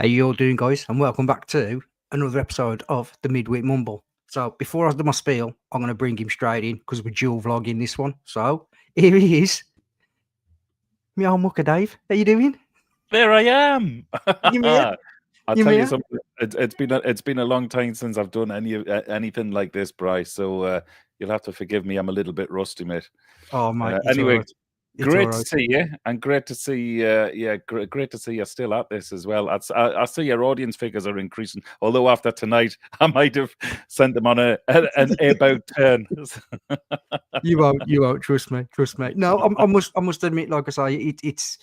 How you all doing, guys? And welcome back to another episode of the Midweek Mumble. So before I do my spiel, I'm going to bring him straight in because we're dual vlogging this one. So here he is, me old mucker Dave. How you doing? There I am. You here? I'll You tell you here? something. It's been a long time since I've done anything like this, Bryce. So you'll have to forgive me. I'm a little bit rusty, mate. Oh, mate, it's all Anyway, right. It's all great to right. see you, and great to see great to see you're still at this as well. I see your audience figures are increasing. Although after tonight, I might have sent them on an about turn. You won't. Trust me. No, I must admit, like I say, it's.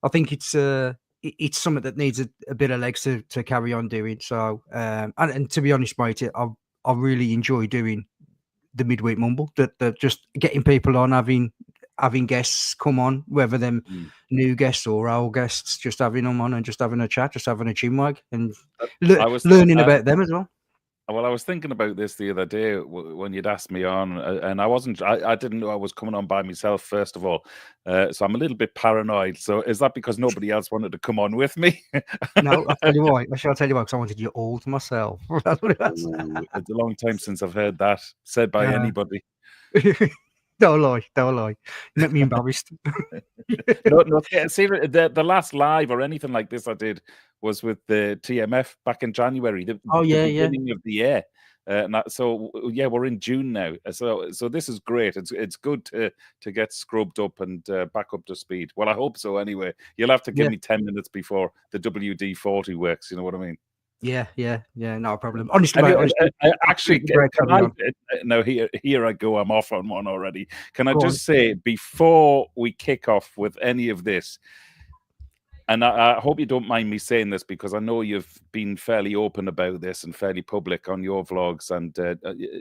I think it's something that needs a bit of legs to carry on doing. So, and to be honest, mate, I really enjoy doing the midweek mumble. That just getting people on, having guests come on, whether them new guests or old guests, just having them on and just having a chat, just having a chinwag and learning about them as well. Well, I was thinking about this the other day when you'd asked me on, and I didn't know I was coming on by myself, first of all. So I'm a little bit paranoid. So is that because nobody else wanted to come on with me? No, I'll tell you why. I'll tell you why, because I wanted you all to myself. That's what it was. Ooh, it's a long time since I've heard that said by anybody. Don't lie. You make me embarrassed. No, see, the last live or anything like this I did was with the TMF back in January, the beginning of the year. So we're in June now. So this is great. It's good to get scrubbed up and back up to speed. Well, I hope so anyway. You'll have to give me 10 minutes before the WD-40 works. You know what I mean? Yeah, no problem. Honestly, now here I go. I'm off on one already. Can I just say, before we kick off with any of this, and I hope you don't mind me saying this because I know you've been fairly open about this and fairly public on your vlogs and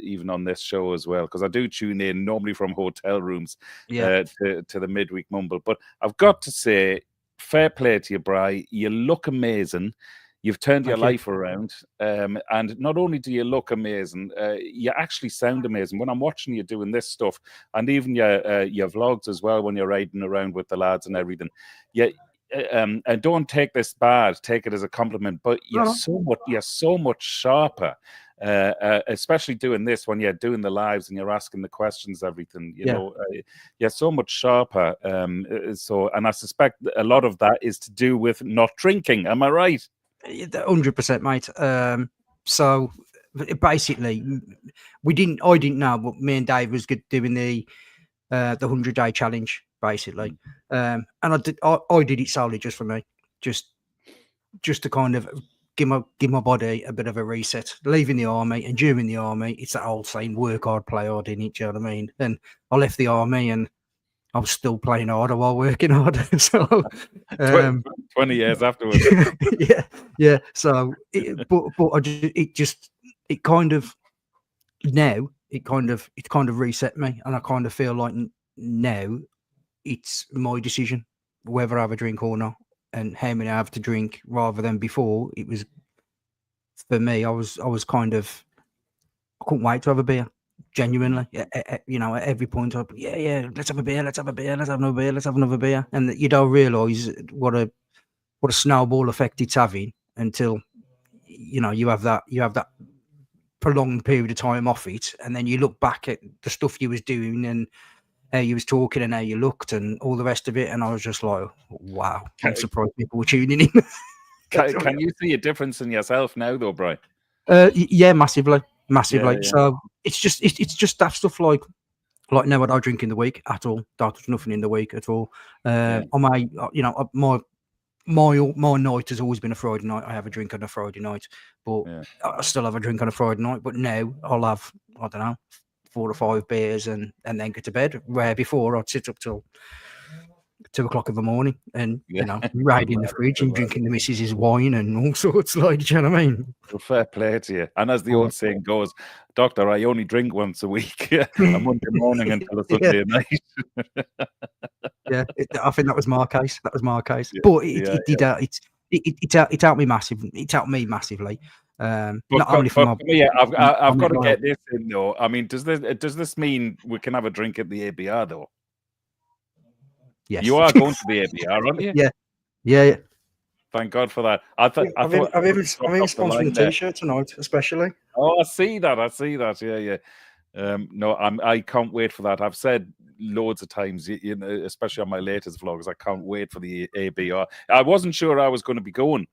even on this show as well, because I do tune in normally from hotel rooms to the midweek mumble. But I've got to say, fair play to you, Bri. You look amazing. You've turned your life around, and not only do you look amazing, you actually sound amazing. When I'm watching you doing this stuff, and even your vlogs as well, when you're riding around with the lads and everything, and don't take this bad, take it as a compliment. But you're so much sharper, especially doing this when you're doing the lives and you're asking the questions, everything. You know, you're so much sharper. And I suspect a lot of that is to do with not drinking. Am I right? 100%, mate. So basically, I didn't know, but me and Dave was doing the 100-day challenge, basically, and I did it solely just for me, just to kind of give my body a bit of a reset. Leaving the army and during the army, it's that old saying, "Work hard, play hard," in it. Do you know what I mean? And I left the army and I was still playing harder while working harder. So 20 years afterwards. yeah. So, it kind of reset me, and I kind of feel like now it's my decision whether I have a drink or not, and how many I have to drink, rather than before. It was for me. I was kind of, I couldn't wait to have a beer. Genuinely, at every point, let's have a beer, let's have another beer, and you don't realise what a snowball effect it's having until you have that prolonged period of time off it, and then you look back at the stuff you was doing and how you was talking and how you looked and all the rest of it, and I was just like, wow, I'm surprised people were tuning in. Can you see a difference in yourself now, though, Brian? Yeah, massively. So it's just that stuff like now I don't drink in the week at all. There's nothing in the week at all. I may, my night has always been a Friday night. I have a drink on a Friday night, but I still have a drink on a Friday night. But now I'll have, I don't know, 4 or 5 beers and then go to bed. Where before I'd sit up till 2 o'clock in the morning and raiding the fridge and drinking the missus's wine and all sorts, like, do you know what I mean? Well, fair play to you. And as the old saying goes, Doctor, I only drink once a week, a Monday morning until a Sunday night. I think that was my case. But it did. It helped me massively. It helped me massively. Not only for me, I've got to get this in though. I mean, does this mean we can have a drink at the ABR though? Yes. You are going to the ABR, aren't you? Yeah. Thank God for that. I thought I've even off the sponsoring line a there. T-shirt tonight, especially. Oh, I see that. Yeah. No, I can't wait for that. I've said loads of times, you know, especially on my latest vlogs, I can't wait for the ABR. I wasn't sure I was going to be going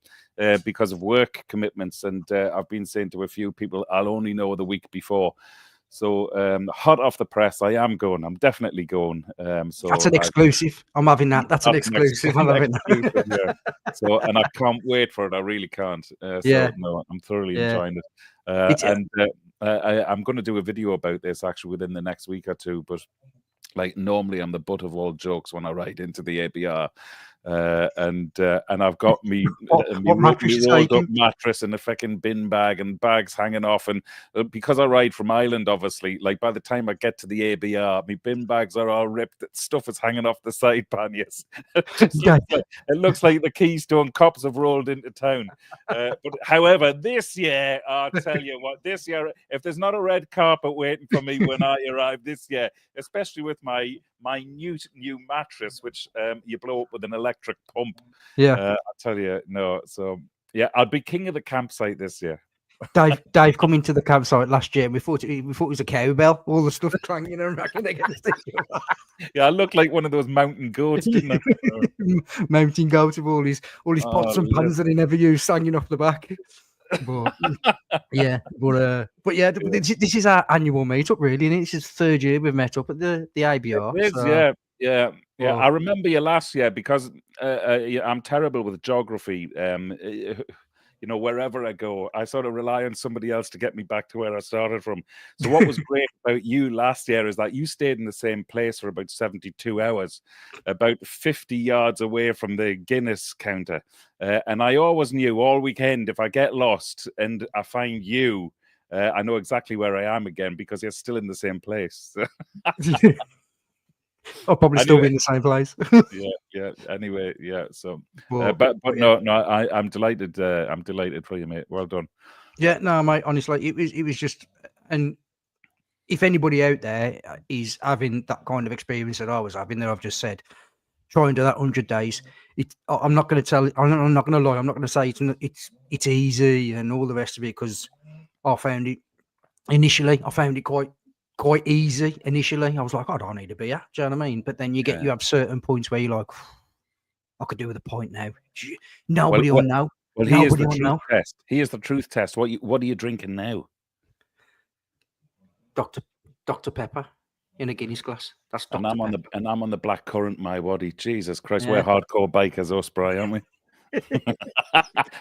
because of work commitments, and I've been saying to a few people, I'll only know the week before. So hot off the press, I am going. I'm definitely going. So That's an exclusive. I'm having that. That's an exclusive. I'm having exclusive, yeah. So, and I can't wait for it. I really can't. Yeah. So no, I'm thoroughly Yeah. enjoying it. It's I'm going to do a video about this actually within the next week or two. But like normally, I'm the butt of all jokes when I ride into the ABR. And I've got me what mattress you rolled up taking? mattress and a fucking bin bag and bags hanging off, and because I ride from Ireland, obviously, like by the time I get to the ABR, my bin bags are all ripped. Stuff is hanging off the side panniers. It looks like the Keystone Cops have rolled into town. But however, this year, I'll tell you what, this year, if there's not a red carpet waiting for me when I arrive this year, especially with my new mattress, which you blow up with an electric pump. Yeah. I tell you, no. So yeah, I'll be king of the campsite this year. Dave come into the campsite last year. We thought it was a cowbell. All the stuff clanging and racking against each other. Yeah, I look like one of those mountain goats, didn't I? Mountain goat with all his pots and pans that he never used hanging off the back. But yeah, but yeah, this is our annual meetup, really, and it's his third year we've met up at the ABR. It is, so. yeah. Well, I remember you last year because I'm terrible with geography. You know, wherever I go, I sort of rely on somebody else to get me back to where I started from. So what was great about you last year is that you stayed in the same place for about 72 hours, about 50 yards away from the Guinness counter. And I always knew all weekend, if I get lost and I find you, I know exactly where I am again because you're still in the same place. I'll probably still be in the same place. Yeah. Anyway, yeah. So, but no, I'm delighted. I'm delighted for you, mate. Well done. Yeah, no, mate. Honestly, it was just, and if anybody out there is having that kind of experience that I was having, that I've just said, try and do that 100 days. I'm not going to tell. I'm not going to lie. I'm not going to say it's easy and all the rest of it, because I found it initially. I found it quite easy initially. I was like, I don't need a beer. Do you know what I mean? But then you have certain points where you're like, I could do with a point now. Nobody will know. Well, he is the truth test. He is the truth test. What are you drinking now? Dr. Pepper in a Guinness glass. That's Dr. And I'm on the black currant, my body. Jesus Christ, we're hardcore bikers, us, Bri, aren't we?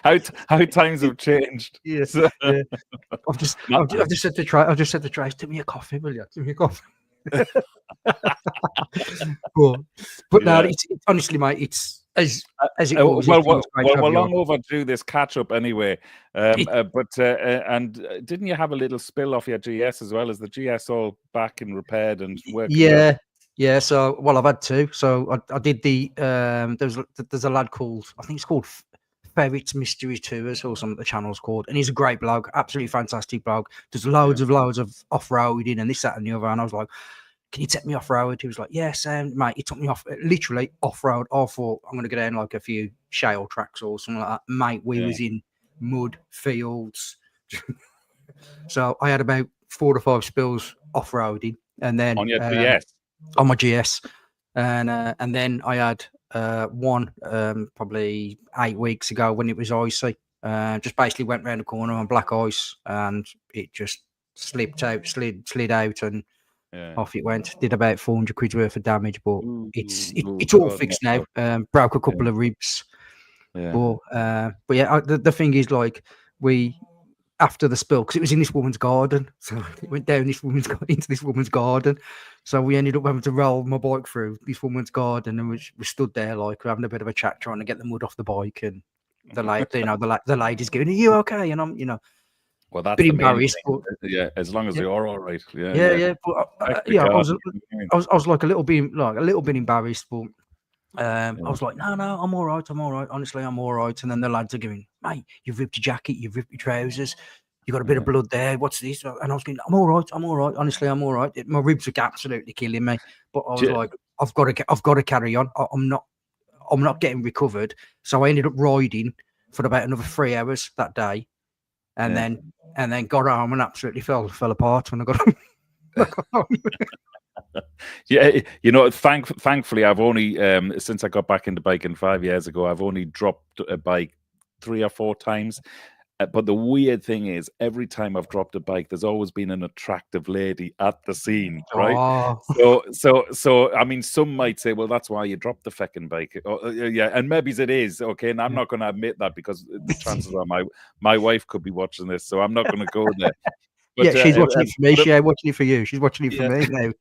how times have changed. Yes. Yeah. I've just said to Trace, give me a coffee, will you? Give me a coffee. but no, it's honestly, mate, it's as it was. We're long overdue this catch up anyway. And didn't you have a little spill off your GS as well? Is the GS all back and repaired and working? Yeah. So, well, I've had two. So I did the there's a lad called, I think it's called Ferret's Mystery Tours or something the channel's called, and he's a great blog, absolutely fantastic blog. There's loads of off-roading and this, that, and the other. And I was like, can you take me off-road? He was like, yes, mate. He took me literally off-road. I thought I'm going to go down like a few shale tracks or something like that. Mate, we was in mud, fields. So I had about 4 or 5 spills off-roading. And then on your GS? On my GS. And then I had one probably 8 weeks ago when it was icy. Just basically went round the corner on black ice and it just slid out and off it went. Did about 400 quid worth of damage, but it's all fixed now. Broke a couple of ribs. But yeah, the thing is, like, we, after the spill, because it was in this woman's garden, so it went down into this woman's garden. So we ended up having to roll my bike through this woman's garden, and we stood there like we're having a bit of a chat, trying to get the mud off the bike, and the lady's going, "Are you okay?" And I'm, well, that's a bit embarrassed, but as long as you're all right. Yeah. But I was like a little bit embarrassed, but I was like, no, I'm all right. Honestly, I'm all right. And then the lads are going, mate, you've ripped your jacket, you've ripped your trousers, you got a bit of blood there. What's this? And I was going, I'm all right. Honestly, I'm all right. My ribs are absolutely killing me. But I was like, I've got to carry on. I'm not getting recovered. So I ended up riding for about another 3 hours that day, and then got home and absolutely fell apart when I got home. Yeah, thankfully, I've only since I got back into biking 5 years ago, I've only dropped a bike 3 or 4 times. But the weird thing is, every time I've dropped a bike, there's always been an attractive lady at the scene, right? Oh. So I mean, some might say, well, that's why you dropped the feckin' bike. Yeah, and maybe it is, okay, and I'm not going to admit that because the chances are my wife could be watching this, so I'm not going to go there. But, yeah, she's watching it for me. She ain't watching it for you. She's watching it for me now.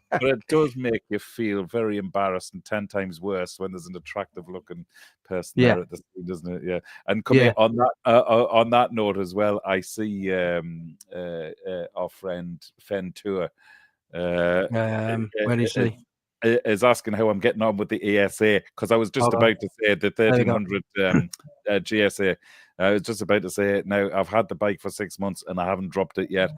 But it does make you feel very embarrassed and 10 times worse when there's an attractive looking person there at the scene, doesn't it? Yeah. And come here on that note as well, I see our friend Fen Tour where is he? Is asking how I'm getting on with the ESA, because I was just about to say the 1300 GSA. I was just about to say it now. I've had the bike for 6 months and I haven't dropped it yet.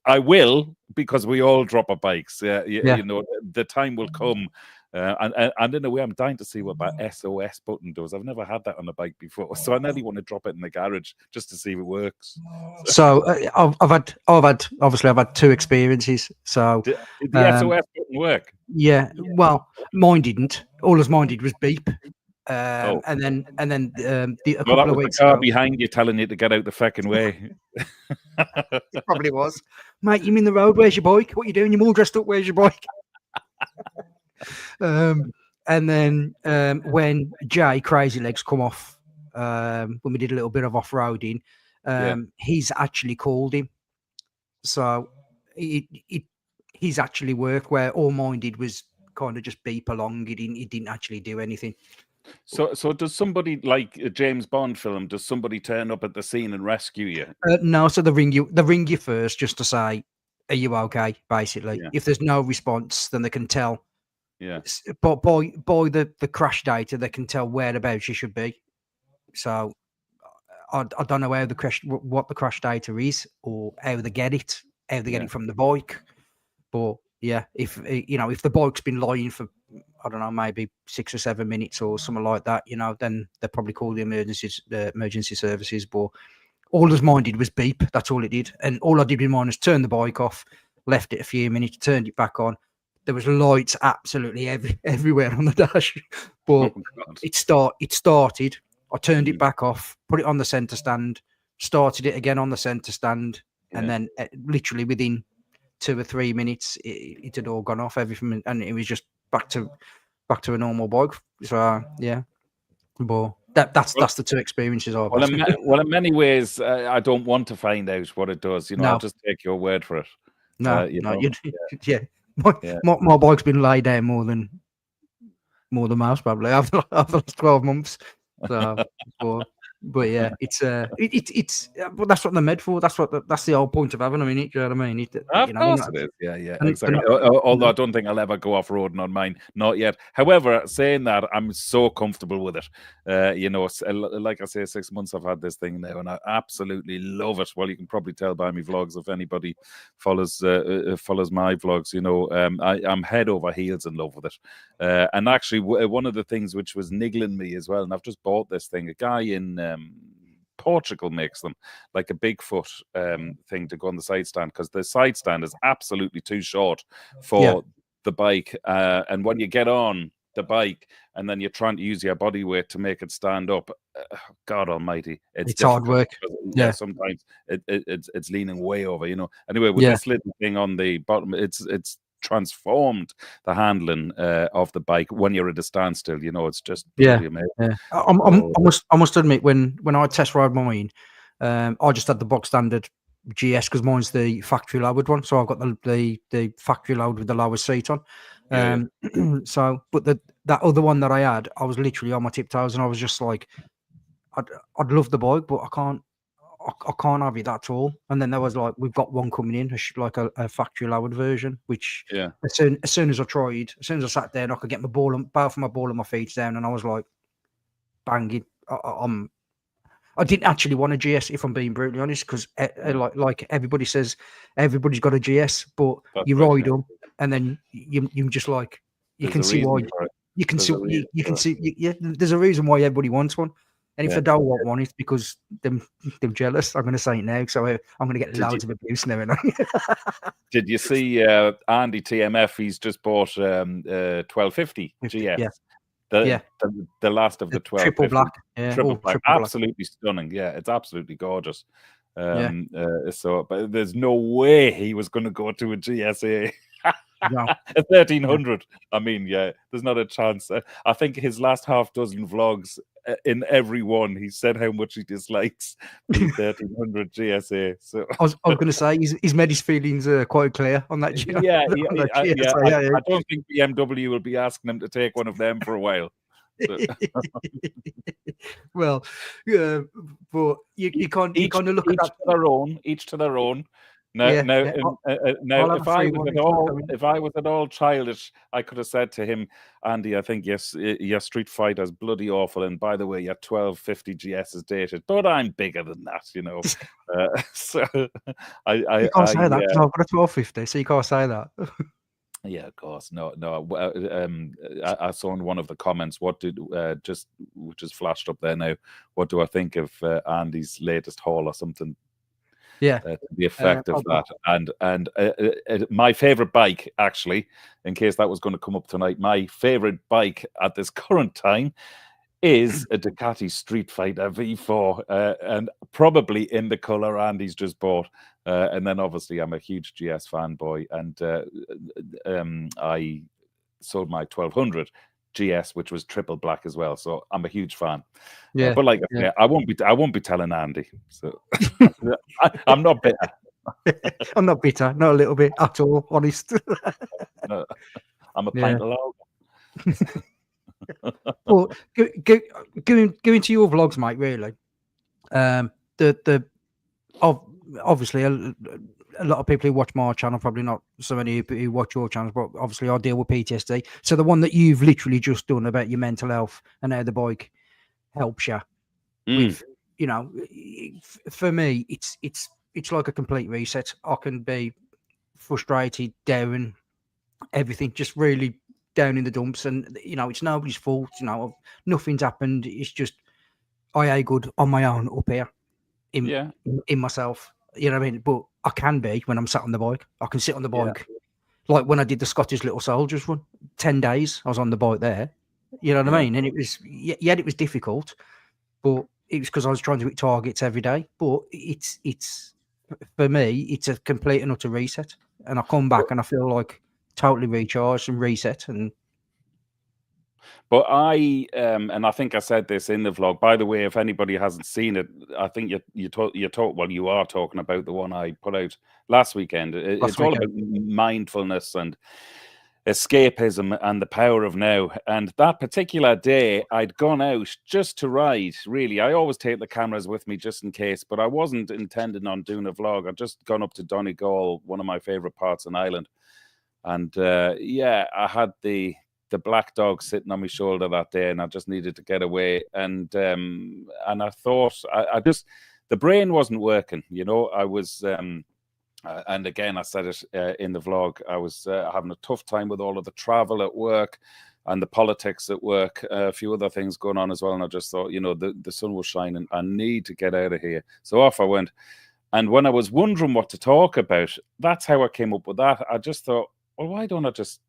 I will, because we all drop our bikes. You know, the time will come. And in a way, I'm dying to see what that SOS button does. I've never had that on a bike before, so I nearly want to drop it in the garage just to see if it works. So I've had 2 experiences. So did the SOS button work? Yeah, well, mine didn't. All mine did was beep. And then a couple of weeks the car ago, behind you telling you to get out the fucking way. It probably was. Mate, you in the road? Where's your bike? What you doing? You're all dressed up. Where's your bike? And then when Jay Crazy Legs come off, when we did a little bit of off-roading, he's actually called him. So he's actually worked, where all mine did was kind of just beep along. He didn't actually do anything. So does somebody, like a James Bond film, does somebody turn up at the scene and rescue you? No, so they ring you first just to say, are you okay, basically. If there's no response, then they can tell. Yeah. But by the crash data, they can tell whereabouts you should be. So I don't know what the crash data is, or how they get it, get it from the bike. But yeah, if the bike's been lying for, I don't know, maybe 6 or 7 minutes or something like that, then they'll probably call the emergency services. But all as mine did was beep. That's all it did. And all I did with mine was turn the bike off, left it a few minutes, turned it back on. There was lights absolutely everywhere on the dash. But it started. I turned it back off, put it on the centre stand, started it again on the centre stand, and then literally within 2 or 3 minutes, it had all gone off, everything, and it was just back to a normal bike. So yeah, but that's the 2 experiences I've had. Well, in many ways, I don't want to find out what it does. I'll just take your word for it. My bike's been laid down more than most, probably after the last 12 months. So, but yeah, it's but that's what they're made for. That's the whole point of having them in it. Do you know what I mean? Of course it is. Yeah, exactly. Although I don't think I'll ever go off roading on mine, not yet. However, saying that, I'm so comfortable with it. Like I say, 6 months I've had this thing now, and I absolutely love it. Well, you can probably tell by my vlogs, if anybody follows my vlogs. I'm head over heels in love with it. And actually, one of the things which was niggling me as well, and I've just bought this thing. A guy in Portugal makes them, like a Bigfoot thing to go on the side stand, because the side stand is absolutely too short for the bike. And when you get on the bike and then you're trying to use your body weight to make it stand up, God almighty, it's hard work. Yeah, sometimes it's leaning way over, Anyway, with this little thing on the bottom, it's transformed the handling of the bike when you're at a standstill. It's just really amazing. I must admit, when I test ride mine, I just had the box standard GS, because mine's the factory lowered one, so I've got the factory load with the lower seat on. So, but that other one that I had, I was literally on my tiptoes, and I was just like, I'd love the bike, but I can't have it at all. And then there was like, we've got one coming in, like a factory lowered version, which as soon as I sat there and I could get both of my ball and my feet down, and I was like banging. I didn't actually want a GS, if I'm being brutally honest, because like everybody says, everybody's got a GS, but you ride them, and then you just like, you can see why. You can There's see, a reason you can for it. see, yeah. There's a reason why everybody wants one, and if Yeah. they don't want one, it's because they're jealous. I'm going to say it now, so I'm going to get Did loads of abuse now. Did you see Andy TMF? He's just bought 1250 GS. Yeah, The, yeah. the last of the The triple 1250 black, yeah, triple or black, triple black. absolutely stunning. Yeah, it's absolutely gorgeous. Yeah. So, but there's no way he was going to go to a GSA. No. A 1300. I mean, yeah, there's not a chance. I think his last half dozen vlogs, in every one, he said how much he dislikes the 1300 GSA. So I was going to say he's made his feelings quite clear on that. yeah, On that yeah. GSA, I don't think BMW will be asking him to take one of them for a while. So. Well, yeah, but you kind of look at that. Each to their own. Now, Yeah, now, yeah. now, I'll have if a I free was one at all, if I was at all childish, I could have said to him, Andy, I think yes, your Street Fighter's bloody awful, and by the way, your 1250 GS is dated, but I'm bigger than that, you know. So you can't say that because I've got a 1250, so you can't say that. Yeah, of course. No. I saw in one of the comments, what did which is flashed up there now. What do I think of Andy's latest haul or something? Yeah, to the effect of that. And my favorite bike, actually, in case that was going to come up tonight, my favorite bike at this current time is a Ducati Street Fighter V4, and probably in the color Andy's just bought. And then obviously I'm a huge GS fanboy, and I sold my 1200 GS, which was triple black as well. So I'm a huge fan. yeah. But like I say, I won't be telling Andy. So I'm not bitter. I'm not bitter, not a little bit at all. Honest. No, I'm a pint of lager. Well, going to your vlogs, mate. Really, obviously a lot of people who watch my channel, probably not so many who watch your channels, but obviously I deal with PTSD. So the one that you've literally just done about your mental health and how the bike helps you with, you know, for me, it's like a complete reset. I can be frustrated, down, everything, just really down in the dumps, and you know, it's nobody's fault. You know, nothing's happened. It's just I ain't good on my own up here in myself. You know what I mean? But I can be when I'm sat on the bike. I can sit on the bike. Like when I did the Scottish Little Soldiers run, 10 days I was on the bike there. You know what I mean? And it was, yeah, it was difficult, but it was because I was trying to hit targets every day. But it's for me, it's a complete and utter reset. And I come back and I feel like totally recharged and reset. And but and I think I said this in the vlog. By the way, if anybody hasn't seen it, I think you are talking about the one I put out last weekend. It's all about mindfulness and escapism and the power of now. And that particular day, I'd gone out just to ride. Really, I always take the cameras with me just in case, but I wasn't intending on doing a vlog. I'd just gone up to Donegal, one of my favorite parts in Ireland, and I had the black dog sitting on my shoulder that day, and I just needed to get away. And I thought I just, the brain wasn't working. You know, I was. And again, I said it in the vlog, I was having a tough time with all of the travel at work and the politics at work, a few other things going on as well. And I just thought, you know, the sun was shining. I need to get out of here. So off I went. And when I was wondering what to talk about, that's how I came up with that. I just thought, well, why don't I just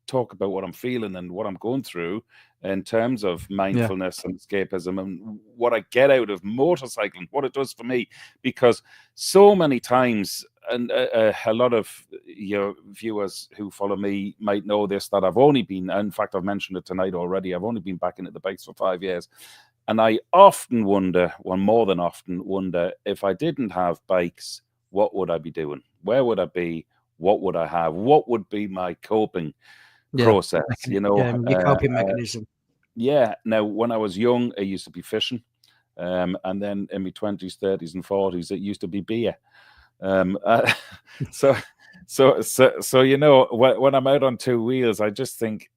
talk about what I'm feeling and what I'm going through in terms of mindfulness and escapism and what I get out of motorcycling, what it does for me. Because so many times, and a lot of your viewers who follow me might know this, that I've only been, in fact, I've mentioned it tonight already, I've only been back into the bikes for 5 years. And I often wonder, well, more than often wonder, if I didn't have bikes, what would I be doing? Where would I be? What would I have? What would be my coping process? You know, your coping mechanism. Now, when I was young, I used to be fishing. And then in my 20s, 30s, and 40s, it used to be beer. So you know, when I'm out on two wheels, I just think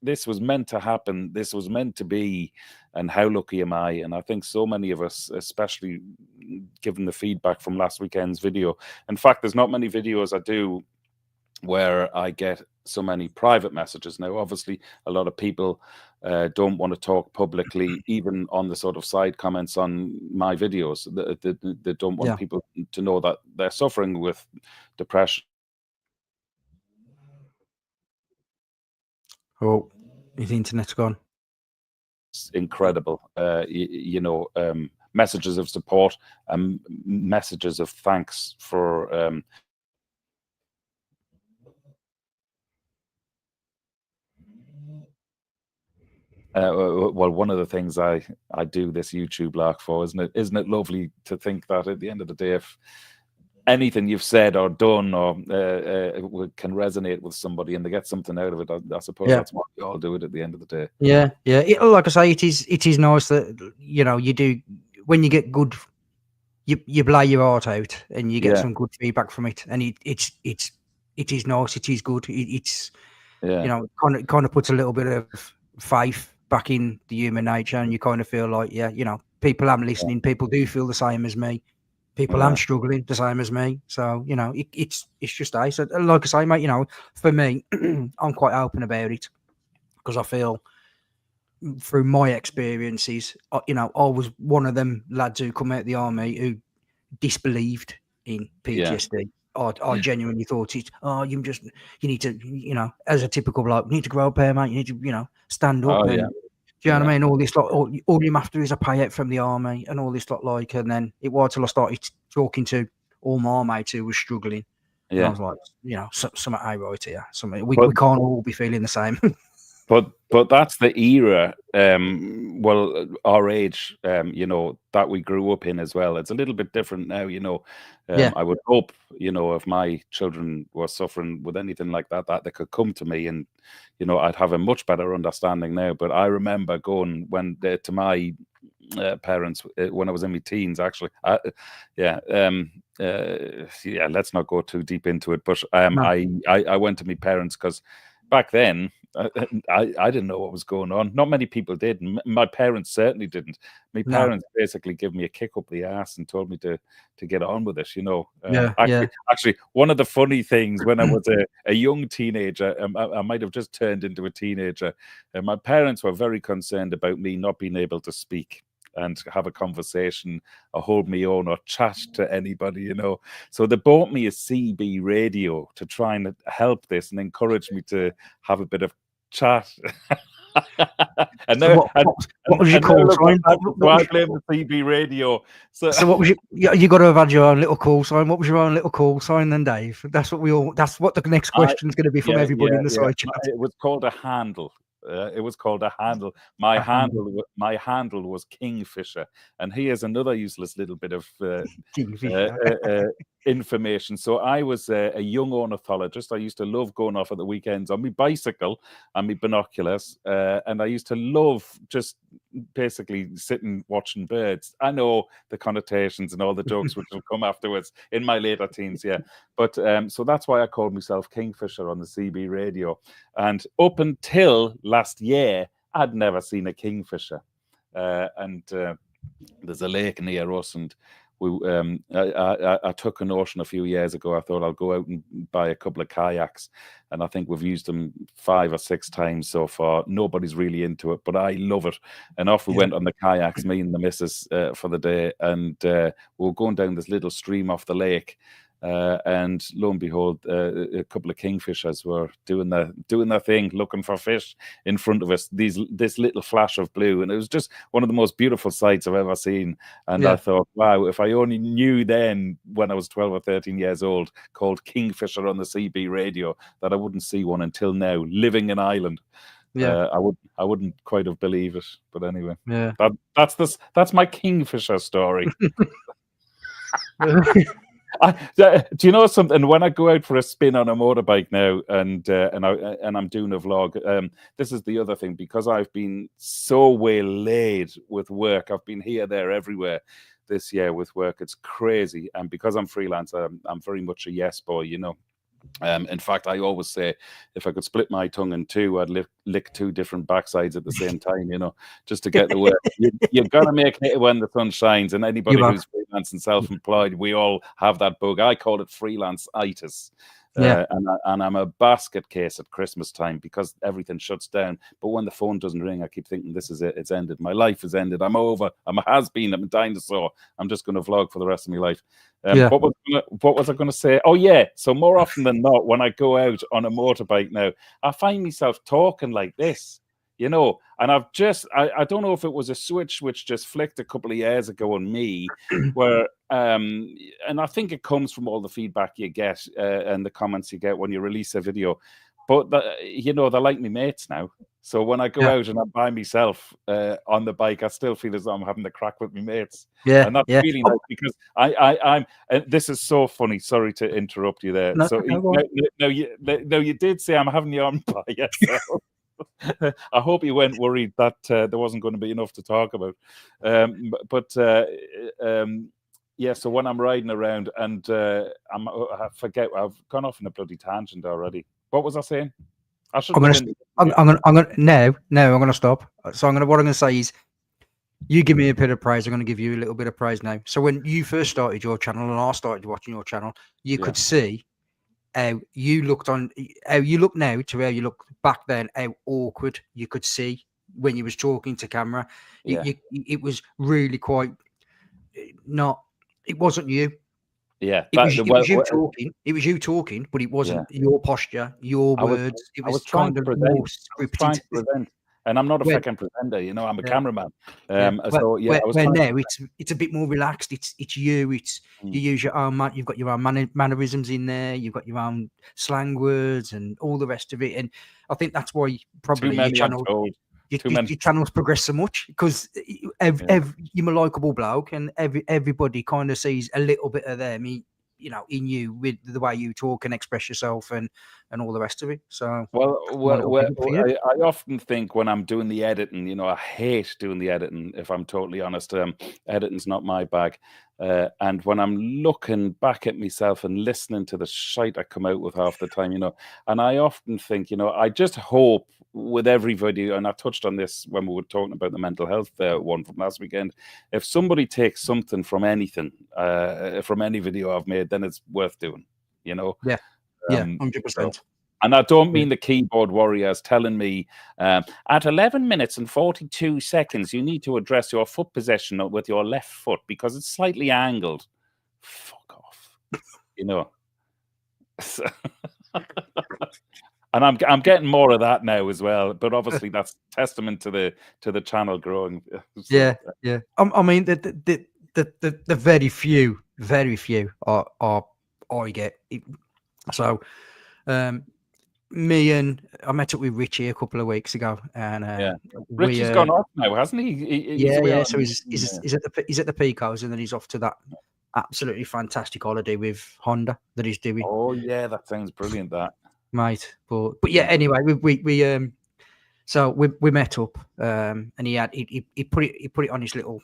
this was meant to happen. This was meant to be. And how lucky am I? And I think so many of us, especially given the feedback from last weekend's video. In fact, there's not many videos I do where I get so many private messages. Now, obviously, a lot of people don't want to talk publicly, even on the sort of side comments on my videos. They don't want Yeah. people to know that they're suffering with depression. Oh, his internet's gone. It's incredible. Messages of support and messages of thanks for well, one of the things I do this YouTube lark for, isn't it lovely to think that at the end of the day, if anything you've said or done or can resonate with somebody and they get something out of it, I suppose that's why we all do it at the end of the day. Yeah. Like I say, it is nice that you do when you get good. You lay your heart out and you get some good feedback from it, and it is nice. It is good. It's kind of puts a little bit of faith back in the human nature, and you kind of feel like people am listening. People do feel the same as me. People am struggling the same as me. So it's just nice. So, like I say, mate, for me, I'm quite open about it because I feel through my experiences, I was one of them lads who come out of the army who disbelieved in PTSD. I genuinely thought you need to, as a typical bloke, you need to grow up here, mate. You need to, stand up. Do you know what I mean? All this, like, all you're after is a payout from the army and all this, like, and then it was till I started talking to all my mates who was struggling. And I was like, something ain't right here. We can't all be feeling the same. But that's the era, well, our age, that we grew up in as well. It's a little bit different now, I would hope, if my children were suffering with anything like that they could come to me and, I'd have a much better understanding now. But I remember going to my parents when I was in my teens, actually. Let's not go too deep into it. But I went to my parents because back then, I didn't know what was going on. Not many people did. My parents certainly didn't. My parents basically gave me a kick up the ass and told me to get on with it. Actually, one of the funny things when I was a young teenager, I might have just turned into a teenager. My parents were very concerned about me not being able to speak and have a conversation or hold me own or chat to anybody, So they bought me a CB radio to try and help this and encourage me to have a bit of chat. And so what was your call sign? I blame the CB radio. So what was you got to have had your own little call sign. What was your own little call sign then, Dave? That's what the next question is going to be from everybody in the side chat. It was called a handle. It was called a handle. My handle was Kingfisher, and here's another useless little bit of information. So I was a young ornithologist. I used to love going off at the weekends on my bicycle and my binoculars, and I used to love just basically sitting watching birds. I know the connotations and all the jokes which will come afterwards in my later teens, but so that's why I called myself Kingfisher on the CB radio. And up until last year, I'd never seen a kingfisher. And there's a lake near us, and I took a notion a few years ago. I thought I'll go out and buy a couple of kayaks, and I think we've used them 5 or 6 times so far. Nobody's really into it, but I love it. And off we went on the kayaks, me and the missus, for the day, and we were going down this little stream off the lake. And lo and behold, a couple of kingfishers were doing their thing, looking for fish in front of us. This little flash of blue, and it was just one of the most beautiful sights I've ever seen. And I thought, wow, if I only knew then, when I was 12 or 13 years old, called Kingfisher on the CB radio, that I wouldn't see one until now, living in Ireland. I wouldn't quite have believed it. But anyway, that's my kingfisher story. Do you know something? When I go out for a spin on a motorbike now, and I'm doing a vlog, this is the other thing, because I've been so waylaid with work. I've been here, there, everywhere this year with work. It's crazy, and because I'm freelance, I'm very much a yes boy, In fact, I always say, if I could split my tongue in two, I'd lick 2 different backsides at the same time, just to get the work. You've got to make it when the sun shines. And anybody who's freelance and self-employed, we all have that bug. I call it freelance-itis. And I'm a basket case at Christmas time because everything shuts down. But when the phone doesn't ring, I keep thinking, this is it. It's ended. My life is ended. I'm over. I'm a has-been. I'm a dinosaur. I'm just going to vlog for the rest of my life. What was I going to say? Oh, yeah. So more often than not, when I go out on a motorbike now, I find myself talking like this. And I don't know if it was a switch which just flicked a couple of years ago on me, where, and I think it comes from all the feedback you get and the comments you get when you release a video. But, they're like me mates now. So when I go out and I'm by myself on the bike, I still feel as though I'm having the crack with my mates. Yeah, and that's really nice because I'm. This is so funny. Sorry to interrupt you there. No, so you did say I'm having you on by yourself. I hope you weren't worried that there wasn't going to be enough to talk about. So when I'm riding around and I forget, I've gone off in a bloody tangent already. What was I saying? I'm gonna stop. So what I'm gonna say is, you give me a bit of praise, I'm gonna give you a little bit of praise now. So when you first started your channel and I started watching your channel, you could see how you look now to how you look back then, how awkward you could see when you was talking to camera. It was really quite not. It wasn't you. Yeah, it was you talking. It was you talking, but it wasn't your posture, your words. It was kind of more scripted. And I'm not a fucking presenter, I'm a cameraman. Now it's a bit more relaxed. It's you. You use your own you've got your own mannerisms in there. You've got your own slang words and all the rest of it. And I think that's why probably your channel's progressed so much, because you're a likeable bloke, and everybody kind of sees a little bit of them, in you, with the way you talk and express yourself and all the rest of it. So I often think when I'm doing the editing, I hate doing the editing, if I'm totally honest. Editing's not my bag. And when I'm looking back at myself and listening to the shite I come out with half the time, and I often think, I just hope with every video, and I touched on this when we were talking about the mental health one from last weekend, if somebody takes something from anything, from any video I've made, then it's worth doing, 100%. And I don't mean the keyboard warriors telling me at 11 minutes and 42 seconds, you need to address your foot position with your left foot because it's slightly angled. Fuck off, So, and I'm getting more of that now as well. But obviously, that's testament to the channel growing. So, yeah. I mean, the very few are I get it. So. I met up with Richie a couple of weeks ago, and Richie's gone off now, hasn't he? So he's at the Peaky, and then he's off to that absolutely fantastic holiday with Honda that he's doing. Oh yeah, that sounds brilliant, that mate. But anyway, we met up, and he put it on his little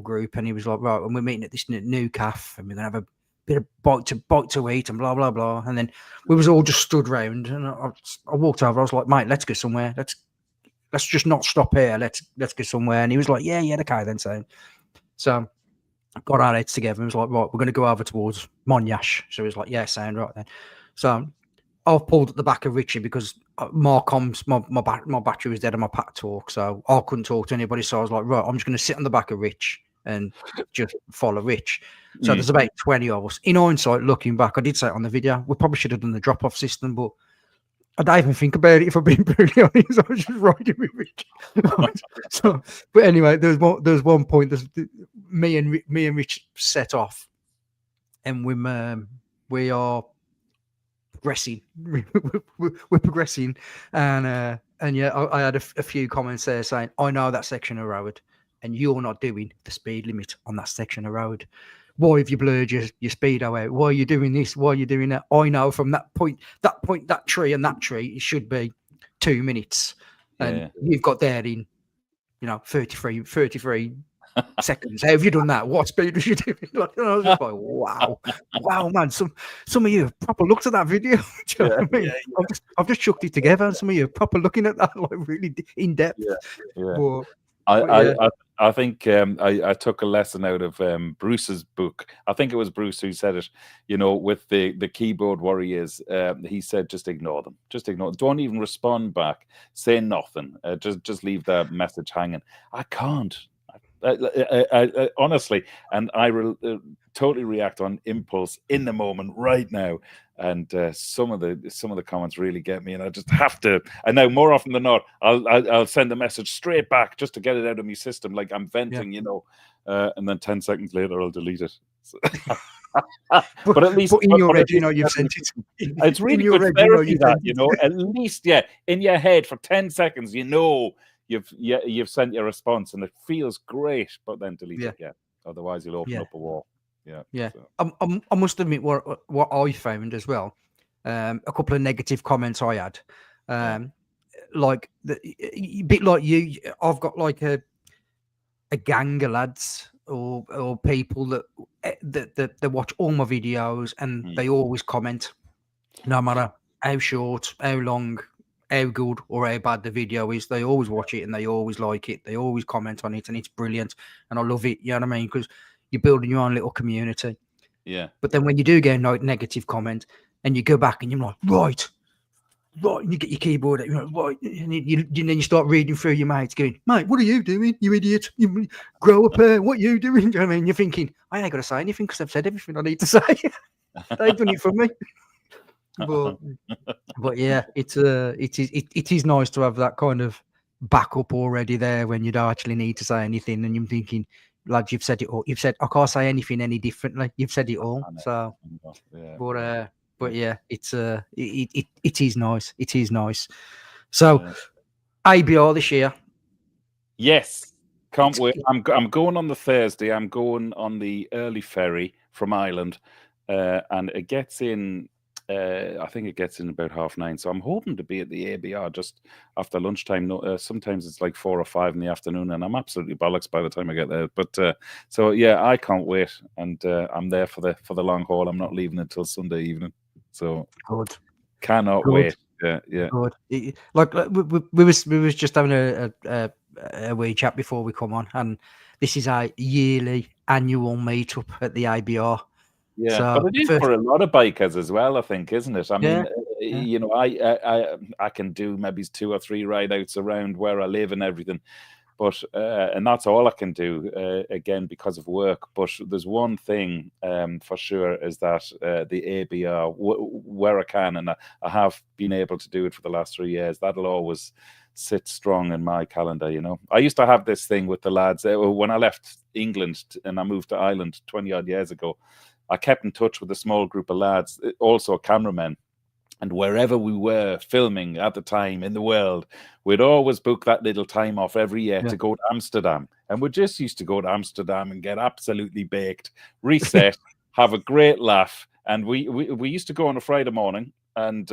group, and he was like, right, and we're meeting at this new cafe, and we're gonna have a bit of bite to eat and blah blah blah. And then we was all just stood round, and I walked over. I was like, mate, let's go somewhere. Let's just not stop here. Let's go somewhere. And he was like, yeah, okay then. So got our heads together and was like, right, we're going to go over towards Monash. So he was like, yeah, sound right then. So I've pulled at the back of Richie because my battery was dead on my Pat Talk, so I couldn't talk to anybody. So I was like, right, I'm just going to sit on the back of Rich and just follow Rich. So there's about 20 of us. In hindsight, looking back, I did say it on the video, we probably should have done the drop-off system, but I don't even think about it, if I'm being brutally honest. I was just riding with Rich. But anyway, there's one point. Me and Rich set off, and we are progressing. We're progressing, and I had a few comments there saying, I know that section of road, and you're not doing the speed limit on that section of road. Why have you blurred your speedo out? Why are you doing this? Why are you doing that? I know from that point, that tree, it should be 2 minutes. And you've got there in, 33 seconds. How have you done that? What speed was you doing? I was just like, wow, man. Some of you have proper looked at that video. Do you know what I mean? I've just chucked it together, and some of you are proper looking at that, like really in depth. I I think I took a lesson out of Bruce's book. I think it was Bruce who said it. You know, with the keyboard warriors, he said, just ignore them. Just ignore them. Don't even respond back. Say nothing. Just leave the message hanging. I can't. I honestly, and I totally react on impulse in the moment right now. And some of the comments really get me, and I just have to. And now, more often than not, I'll send a message straight back just to get it out of my system, like I'm venting, you know. And then 10 seconds later, I'll delete it. So, but at least, but in your head, you know, you've sent it. It's really good therapy, that, you know. At least, yeah, in your head for 10 seconds, you know. You've sent your response, and it feels great, but then delete it. Yeah, otherwise you'll open up a wall. Yeah. So. I must admit what I found as well. A couple of negative comments I had. Like a bit like you. I've got like a gang of lads or people that watch all my videos, and they always comment, no matter how short, how long, how good or how bad the video is. They always watch it and they always like it. They always comment on it, and it's brilliant. And I love it. You know what I mean? Because you're building your own little community. Yeah. But then when you do get a negative comment and you go back and you're like, right, and you get your keyboard, you know, right, and then you start reading through your mates, going, mate, what are you doing, you idiot? You grow up, what are you doing? You know what I mean? You're thinking, I ain't got to say anything because I've said everything I need to say. They've done it for me. But yeah, it is nice to have that kind of backup already there when you don't actually need to say anything, and you're thinking, lads, you've said it all. You've said I can't say anything any differently. You've said it all. So, but yeah, it's it is nice. It is nice. So, ABR this year. Yes, can't wait. I'm going on the Thursday. I'm going on the early ferry from Ireland, and it gets in. I think it gets in about 9:30. So I'm hoping to be at the ABR just after lunchtime. No, sometimes it's like 4 or 5 in the afternoon, and I'm absolutely bollocks by the time I get there. But so yeah, I can't wait, and I'm there for the long haul. I'm not leaving until Sunday evening. So good, cannot wait. Yeah. Good. Like we was just having a wee chat before we come on, and this is our yearly annual meetup at the ABR. Yeah, so but it is for a lot of bikers as well, I think, isn't it? I mean, you know, I can do maybe 2 or 3 ride outs around where I live and everything, but and that's all I can do again because of work. But there's one thing for sure is that the ABR, where I can, and I have been able to do it for the last 3 years, that'll always sit strong in my calendar. You know, I used to have this thing with the lads when I left England and I moved to Ireland 20 odd years ago. I kept in touch with a small group of lads, also cameramen, and wherever we were filming at the time in the world, we'd always book that little time off every year to go to Amsterdam. And we just used to go to Amsterdam and get absolutely baked, reset, have a great laugh. And we used to go on a Friday morning, and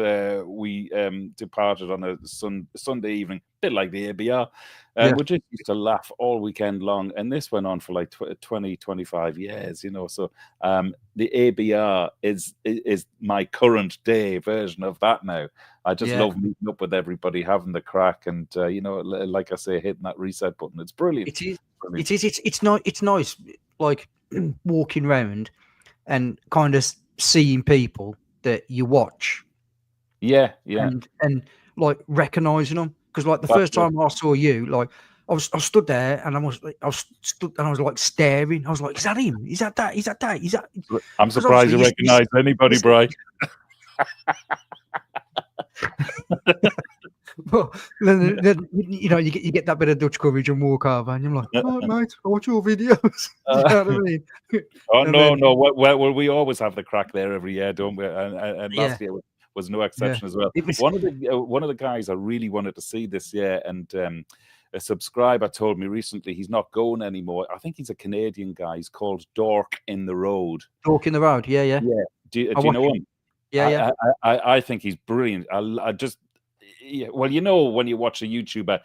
we departed on a Sunday evening, a bit like the ABR. We just used to laugh all weekend long, and this went on for like 20, 25 years, you know. So the ABR is my current day version of that now. I just love meeting up with everybody, having the crack, and you know, like I say, hitting that reset button. It's brilliant. It is. Brilliant. It's nice, like walking around and kind of seeing people that you watch. Yeah. And like recognizing them, because like the first time I saw you, like I stood there and I was like staring. I was like, is that him? Is that that? Is that that? Is that? I'm surprised you recognize anybody, Bri. Well, then, you know, you get that bit of Dutch courage and walk over, and you're like, oh, mate, I watch your videos. You know what I mean? Oh, no. Well, we always have the crack there every year, don't we? And last year was no exception as well. One of the guys I really wanted to see this year, and a subscriber told me recently he's not going anymore. I think he's a Canadian guy. He's called Dork in the Road. Dork in the Road, yeah. Do you know him? Yeah. I think he's brilliant. I just, well, you know, when you watch a YouTuber,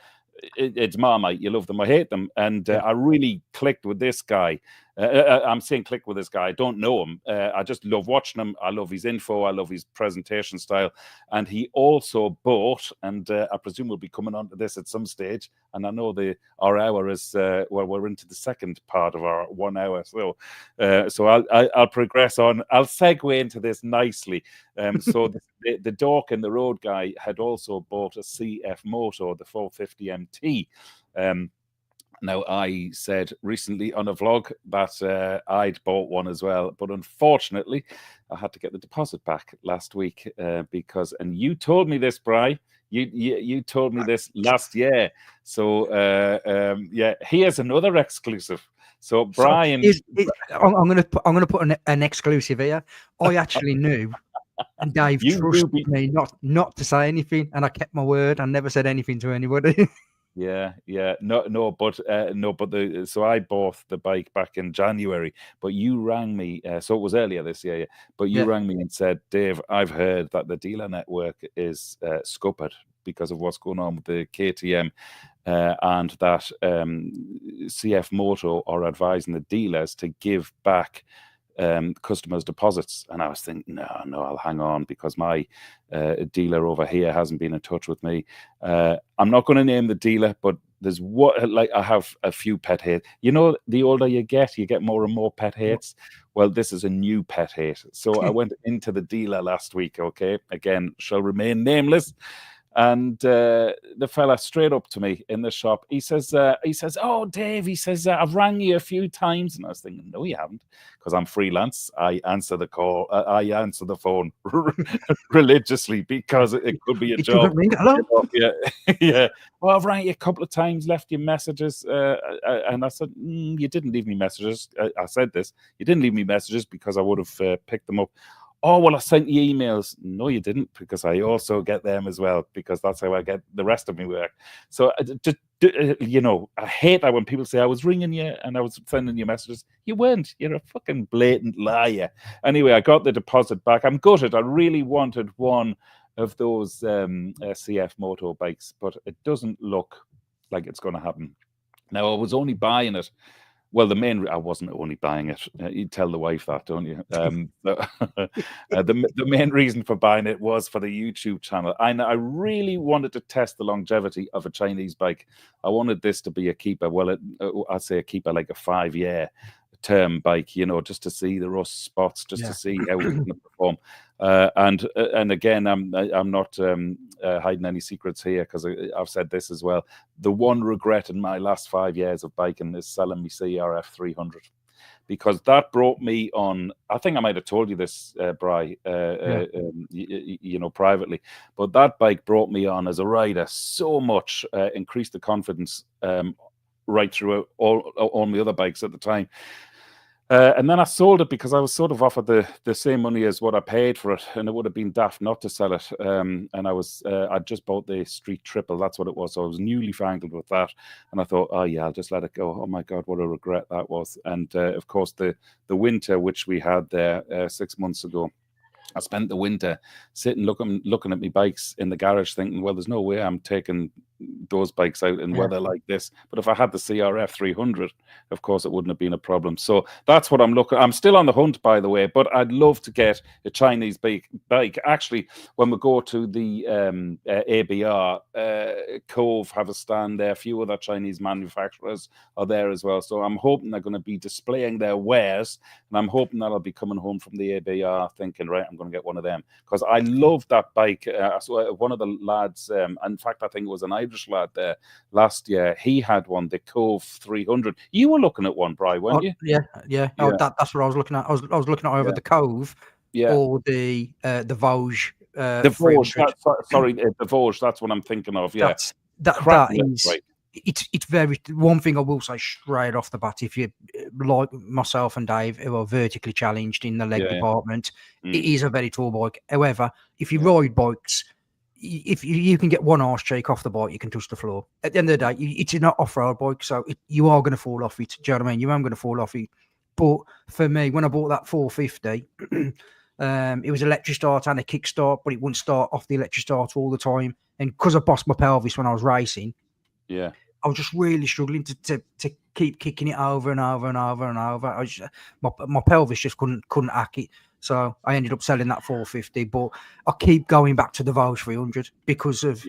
it's Marmite. You love them, I hate them, and I really clicked with this guy. I'm saying click with this guy. I don't know him. I just love watching him. I love his info. I love his presentation style. And he also bought, and I presume we'll be coming on to this at some stage. And I know our hour is, well, we're into the second part of our 1 hour. So I'll progress on. I'll segue into this nicely. So the dork in the road guy had also bought a CF moto, the 450 MT. Now, I said recently on a vlog that I'd bought one as well, but unfortunately, I had to get the deposit back last week because, and you told me this, Bri, you told me this last year. So, yeah, here's another exclusive. So, Brian, I'm gonna put an exclusive here. I actually knew, and Dave trusted me not to say anything, and I kept my word. I never said anything to anybody. Yeah, but so I bought the bike back in January, but you rang me, so it was earlier this year, but you rang me and said, Dave, I've heard that the dealer network is scuppered because of what's going on with the KTM, and that CF Moto are advising the dealers to give back customers' deposits. And I was thinking, no, I'll hang on because my dealer over here hasn't been in touch with me. I'm not going to name the dealer, but there's I have a few pet hates. You know, the older you get more and more pet hates. Well, this is a new pet hate. So I went into the dealer last week, okay? Again, shall remain nameless. And the fella straight up to me in the shop, he says, oh, Dave, he says, I've rang you a few times. And I was thinking, no, you haven't, because I'm freelance. I answer the call. I answer the phone religiously because it could be a job. Hello? Yeah, yeah. Well, I've rang you a couple of times, left you messages. And I said, you didn't leave me messages. I said this. You didn't leave me messages because I would have picked them up. Oh, well, I sent you emails. No, you didn't, because I also get them as well, because that's how I get the rest of my work. So, you know, I hate that when people say, I was ringing you and I was sending you messages. You weren't. You're a fucking blatant liar. Anyway, I got the deposit back. I'm gutted. I really wanted one of those CF Moto bikes, but it doesn't look like it's going to happen. Now, I was only buying it. Well, I wasn't only buying it. You tell the wife that, don't you? The main reason for buying it was for the YouTube channel. I really wanted to test the longevity of a Chinese bike. I wanted this to be a keeper. Well, I'd say a keeper, like a 5-year term bike, you know, just to see the rust spots, just to see how it's going to perform. And again, I'm not hiding any secrets here, because I've said this as well. The one regret in my last 5 years of biking is selling me CRF 300, because that brought me on. I think I might have told you this, Bri, you know, privately, but that bike brought me on as a rider so much, increased the confidence right through all my other bikes at the time. And then I sold it because I was sort of offered the same money as what I paid for it, and it would have been daft not to sell it. And I just bought the Street Triple, that's what it was. So I was newly fangled with that, and I thought, oh yeah, I'll just let it go. Oh my God, what a regret that was. And of course, the winter which we had there 6 months ago, I spent the winter sitting looking at my bikes in the garage, thinking, well, there's no way I'm taking those bikes out in weather like this. But if I had the CRF 300, of course, it wouldn't have been a problem. So that's what I'm looking. I'm still on the hunt, by the way, but I'd love to get a Chinese bike. Actually, when we go to the ABR, Cove have a stand there. A few other Chinese manufacturers are there as well. So I'm hoping they're going to be displaying their wares, and I'm hoping that I'll be coming home from the ABR thinking, right, I'm going to get one of them, because I love that bike. So one of the lads, in fact, I think it was an Irish lad there last year, he had one, the Cove 300. You were looking at one, Bri, weren't you? Yeah. Oh, that's what I was looking at. I was looking at either the Cove or the Vosges. The Vosges, the Vosges, that's what I'm thinking of. Yeah, that is right. It's very, one thing I will say straight off the bat, if you like myself and Dave, who are vertically challenged in the leg department, it is a very tall bike. However, if you ride bikes, if you can get one arse cheek off the bike, you can touch the floor. At the end of the day, it's not off-road bike, so you are going to fall off it. Do you know what I mean? You are going to fall off it. But for me, when I bought that 450, it was electric start and a kickstart, but it wouldn't start off the electric start all the time. And because I bossed my pelvis when I was racing, I was just really struggling to keep kicking it over and over and over and over. My pelvis just couldn't hack it. So I ended up selling that 450. But I keep going back to the Vosges 300 because of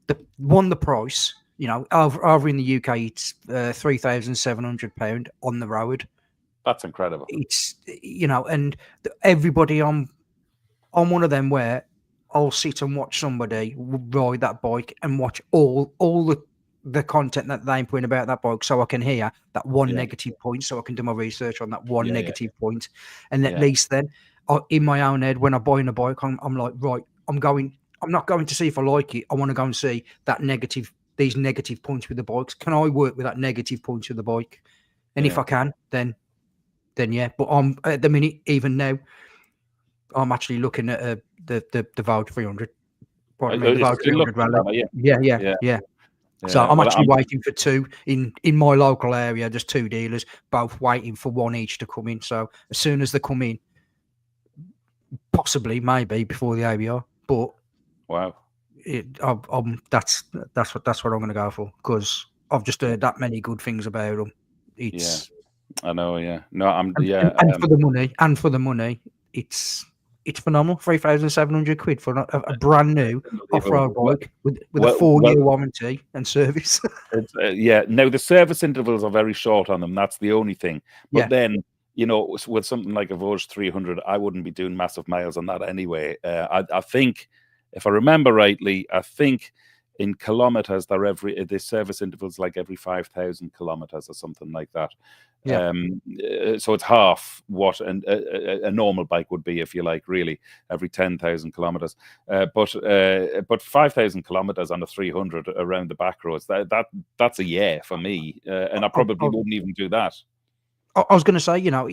the price. You know, over in the UK, it's £3,700 on the road. That's incredible. It's, you know, and everybody I'm one of them where I'll sit and watch somebody ride that bike and watch all the content that they're putting about that bike, so I can hear that one negative point, so I can do my research on that one negative point, and at least then, in my own head, when I buy a bike, I'm like, right, I'm not going to see if I like it. I want to go and see these negative points with the bikes. Can I work with that negative point with the bike? And if I can, then yeah. But I'm at the minute, even now, I'm actually looking at the Vosges 300. Pardon me, the Vosges 300 rally. Yeah. So I'm actually waiting for two in my local area. There's two dealers, both waiting for one each to come in. So as soon as they come in, possibly, maybe before the ABR. But wow, that's what I'm going to go for, because I've just heard that many good things about them. It's I know. Yeah, no, I'm and for the money, it's phenomenal. £3,700 for a brand new off-road bike with a 4-year warranty and service. Now the service intervals are very short on them. That's the only thing. But then, you know, with something like a Vosges 300, I wouldn't be doing massive miles on that anyway. I think, if I remember rightly, in kilometers, the service intervals like every 5,000 kilometers or something like that. So it's half what a normal bike would be, if you like, really, every 10,000 kilometers. But 5,000 kilometers on a 300 around the back roads, that's a year for me, and I probably wouldn't even do that. I was going to say, you know,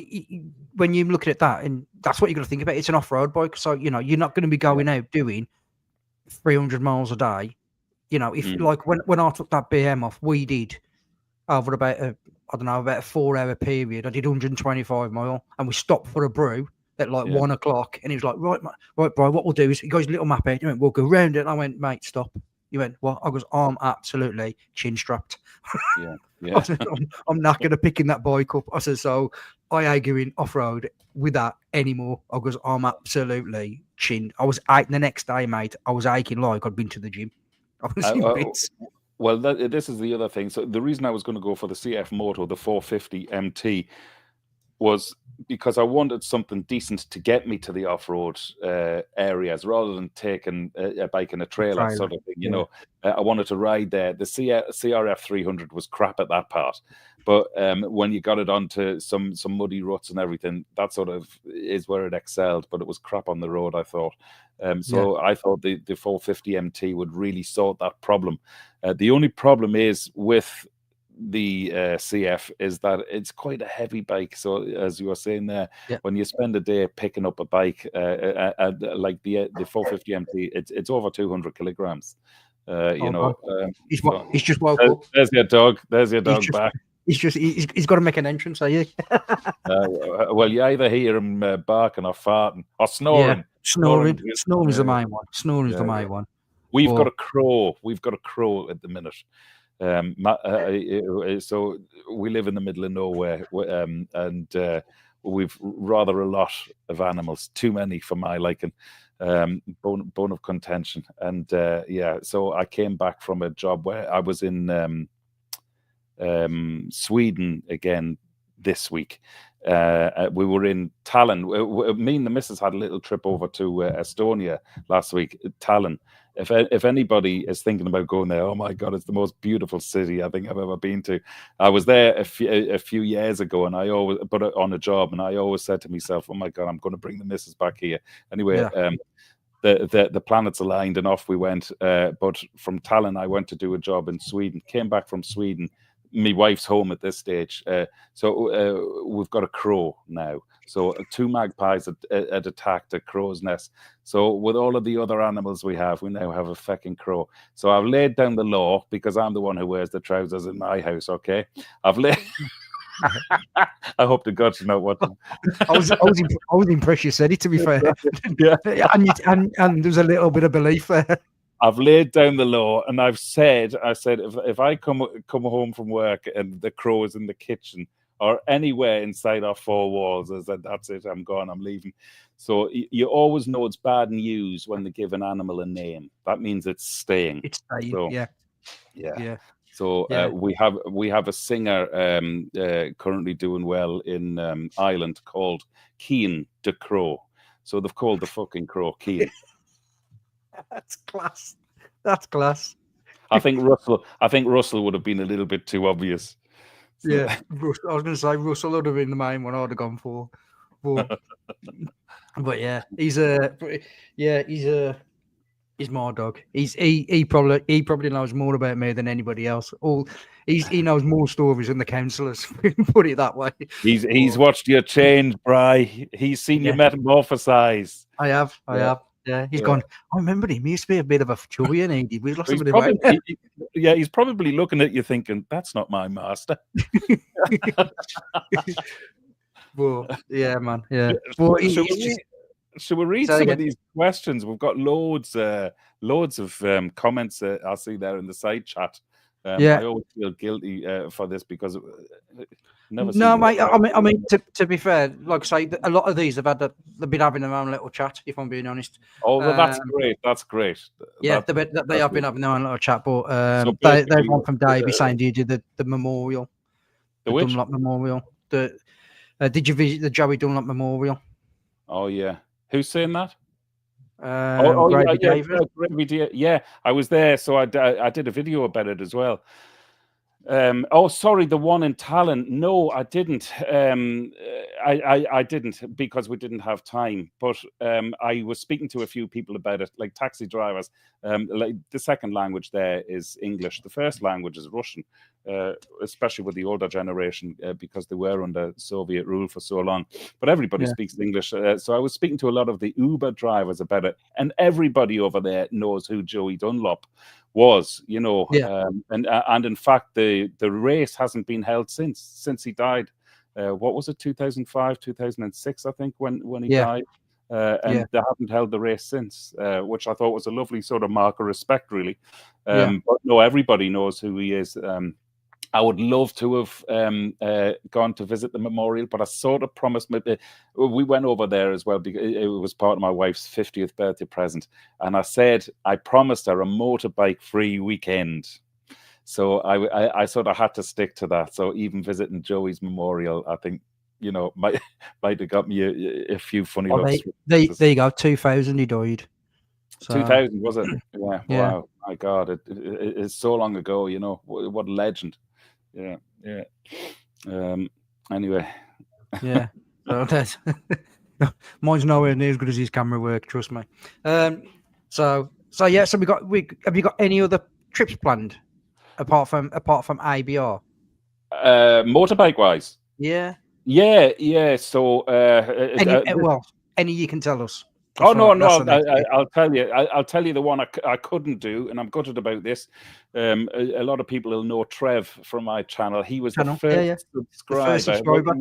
when you're looking at that, and that's what you're going to think about. It's an off-road bike, so you know you're not going to be going out doing 300 miles a day. You know, if like when I took that BM off, we did over about a 4-hour period. I did 125 mile, and we stopped for a brew at like 1 o'clock. And he was like, right, bro, what we'll do is, he goes, little map out. He went, we'll go round it. And I went, mate, stop. He went, what? I goes, I'm absolutely chin strapped. I said, I'm not going to picking that bike up. I said, so I ain't going off road with that anymore. I goes, I'm absolutely chinned. I was the next day, mate. I was aching like I'd been to the gym. Well, this is the other thing. So the reason I was going to go for the CF Moto, the 450 MT, was because I wanted something decent to get me to the off-road areas, rather than taking a bike in a trailer sort of thing. You know, I wanted to ride there. The CRF 300 was crap at that part, but when you got it onto some muddy ruts and everything, that sort of is where it excelled. But it was crap on the road, I thought. So I thought the 450 MT would really sort that problem. The only problem is with the CF is that it's quite a heavy bike. So as you were saying there, when you spend a day picking up a bike like the 450 MT, it's over 200 kilograms. You know, he's just woke up. There's your dog. There's your dog back. He's got to make an entrance, are you? Well, you either hear him barking or farting or snoring. Yeah, snoring is the main one. Snoring is the main one. We've got a crow. We've got a crow at the minute. So we live in the middle of nowhere, and we've rather a lot of animals, too many for my liking. Bone of contention. And so I came back from a job where I was in Sweden again this week. We were in Tallinn. Me and the missus had a little trip over to Estonia last week, Tallinn. If anybody is thinking about going there, oh my God, it's the most beautiful city I think I've ever been to. I was there a few years ago, and I always, but on a job, and I always said to myself, oh my God, I'm going to bring the missus back here. Anyway, the planets aligned, and off we went. But from Tallinn, I went to do a job in Sweden. Came back from Sweden. My wife's home at this stage, so we've got a crow now. So 2 magpies had attacked a crow's nest. So with all of the other animals we now have a fucking crow. So I've laid down the law, because I'm the one who wears the trousers in my house. Okay, I've laid. I hope to God you're not watching. I was impressed you said it, to be fair. And there's a little bit of belief there. I've laid down the law, and I said, if I come home from work and the crow is in the kitchen or anywhere inside our four walls, I said, that's it, I'm gone, I'm leaving. So you always know it's bad news when they give an animal a name. That means it's staying. It's staying. So, yeah. Yeah. So Yeah. we have a singer currently doing well in Ireland called Cian de Crow. So they've called the fucking crow Cian. That's class. That's class. I think Russell would have been a little bit too obvious. So. Yeah, I was going to say Russell would have been the main one I'd have gone for. But yeah, he's my dog. He probably knows more about me than anybody else. He knows more stories than the counsellors. Put it that way. He's watched you change, Bri. He's seen you metamorphosize. I have. Yeah, he's gone. I remember him. He used to be a bit of a chubby, and he we've lost a bit of weight. He's probably looking at you thinking, "That's not my master." Well, yeah, man. Yeah. Should we read some of these questions? We've got loads of comments I see there in the side chat. I always feel guilty for this because no, mate. I mean, to be fair, like I say, a lot of these they've been having their own little chat. If I'm being honest. Oh, well, that's great. That's great. Yeah, they have been having their own little chat, but they've one from Davey saying, "Do you do the memorial, the Dunlop Memorial? Did you visit the Joey Dunlop Memorial?" Oh yeah, who's saying that? Yeah, I was there, so I did a video about it as well. Sorry, the one in Tallinn. No, I didn't. I didn't because we didn't have time. But I was speaking to a few people about it, like taxi drivers. Like the second language there is English. The first language is Russian, especially with the older generation because they were under Soviet rule for so long. But everybody speaks English. So I was speaking to a lot of the Uber drivers about it, and everybody over there knows who Joey Dunlop was, and in fact the race hasn't been held since he died. What was it, 2005, 2006, I think, when he died, and they haven't held the race since, which I thought was a lovely sort of mark of respect, really. But no, everybody knows who he is. I would love to have gone to visit the memorial, but I sort of promised we went over there as well because it was part of my wife's 50th birthday present. And I said, I promised her a motorbike-free weekend. So I sort of had to stick to that. So even visiting Joey's memorial, I think, might have got me a few funny looks. There you go, 2000 he died. So, 2000, was it? Yeah. Wow. My God, it's so long ago, what a legend. Yeah. Anyway. Yeah. Mine's nowhere near as good as his camera work, trust me. So have you got any other trips planned apart from ABR? Motorbike wise? Yeah. So any you can tell us. I'll tell you. I'll tell you the one I couldn't do, and I'm gutted about this. A lot of people will know Trev from my channel. He was the first subscriber.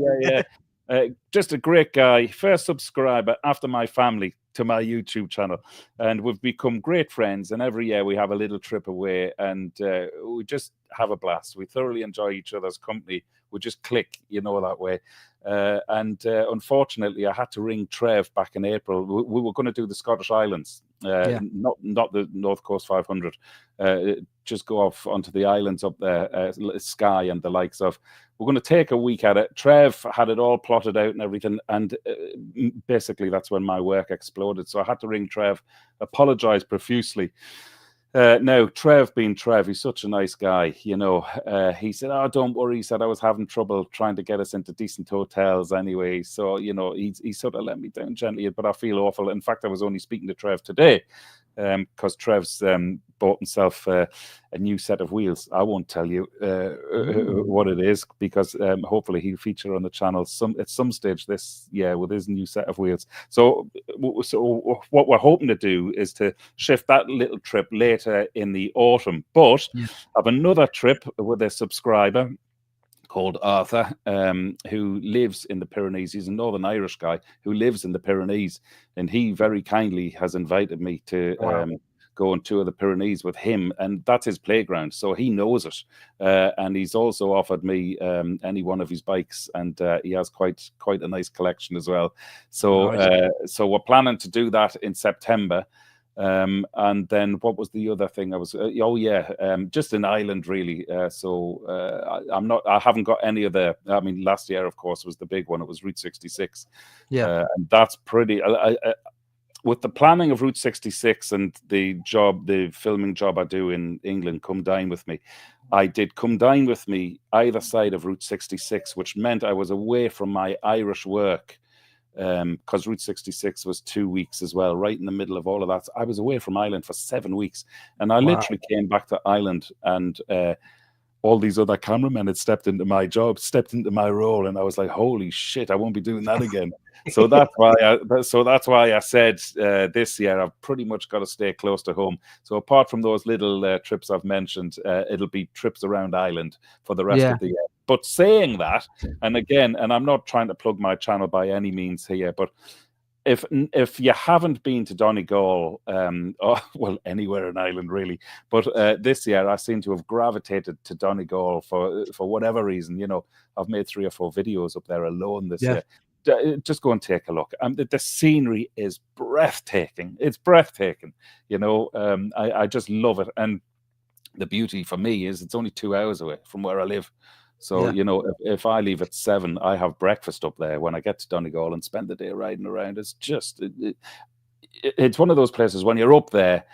Just a great guy. First subscriber after my family to my YouTube channel, and we've become great friends. And every year we have a little trip away, and we just have a blast. We thoroughly enjoy each other's company. We just click, that way. Unfortunately, I had to ring Trev back in April. We were going to do the Scottish Islands, not the North Coast 500. Just go off onto the islands up there, Skye and the likes of. We're going to take a week at it. Trev had it all plotted out and everything, and basically that's when my work exploded. So I had to ring Trev, apologize profusely. Now, Trev being Trev, he's such a nice guy, he said, "Oh, don't worry." He said, "I was having trouble trying to get us into decent hotels anyway." So, he sort of let me down gently, but I feel awful. In fact, I was only speaking to Trev today because Trev's bought himself a new set of wheels. I won't tell you what it is because hopefully he'll feature on the channel at some stage this year with his new set of wheels. So what we're hoping to do is to shift that little trip later in the autumn, but have another trip with a subscriber called Arthur, who lives in the Pyrenees. He's a Northern Irish guy who lives in the Pyrenees, and he very kindly has invited me to go on tour the Pyrenees with him, and that's his playground, so he knows it. And he's also offered me any one of his bikes, and he has quite a nice collection as well. So Nice. so we're planning to do that in September. And then what was the other thing I was just in Ireland really. I haven't got any of the, I mean, last year of course was the big one. It was Route 66. And that's pretty with the planning of Route 66 and the filming job I do in England, Come Dine With Me, I did Come Dine With Me either side of Route 66, which meant I was away from my Irish work, because Route 66 was 2 weeks as well, right in the middle of all of that. I was away from Ireland for 7 weeks, and I literally came back to Ireland, and all these other cameramen had stepped into my job, stepped into my role, and I was like, holy shit, I won't be doing that again. So that's why I said this year I've pretty much got to stay close to home. So apart from those little trips I've mentioned, it'll be trips around Ireland for the rest of the year. But saying that, and again, and I'm not trying to plug my channel by any means here, but if you haven't been to Donegal, well, anywhere in Ireland really, but this year I seem to have gravitated to Donegal for whatever reason. You know, I've made 3 or 4 videos up there alone this year. Just go and take a look. The scenery is breathtaking. It's breathtaking. You know, I just love it. And the beauty for me is it's only 2 hours away from where I live. So, you know, if I leave at 7, I have breakfast up there when I get to Donegal and spend the day riding around. It's just, it's one of those places when you're up there,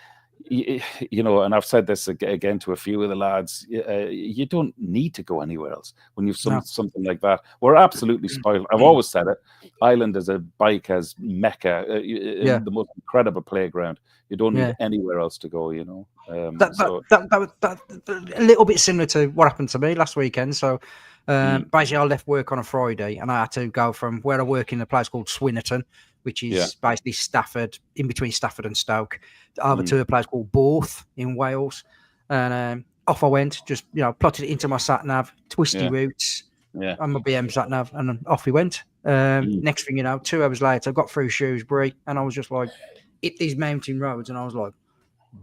you know, and I've said this again to a few of the lads, you don't need to go anywhere else when you've something like that. We're absolutely spoiled. I've always said it. Ireland is a bike's mecca, the most incredible playground. You don't need anywhere else to go, you know. That a little bit similar to what happened to me last weekend. So basically I left work on a Friday, and I had to go from where I work in a place called Swinnerton, which is basically Stafford, in between Stafford and Stoke, over to a place called Borth in Wales. And off I went, just, you know, plotted it into my sat-nav, twisty routes on my BM sat-nav, and then off we went. Next thing you know, 2 hours later, I got through Shrewsbury, and I was just like, hit these mountain roads, and I was like,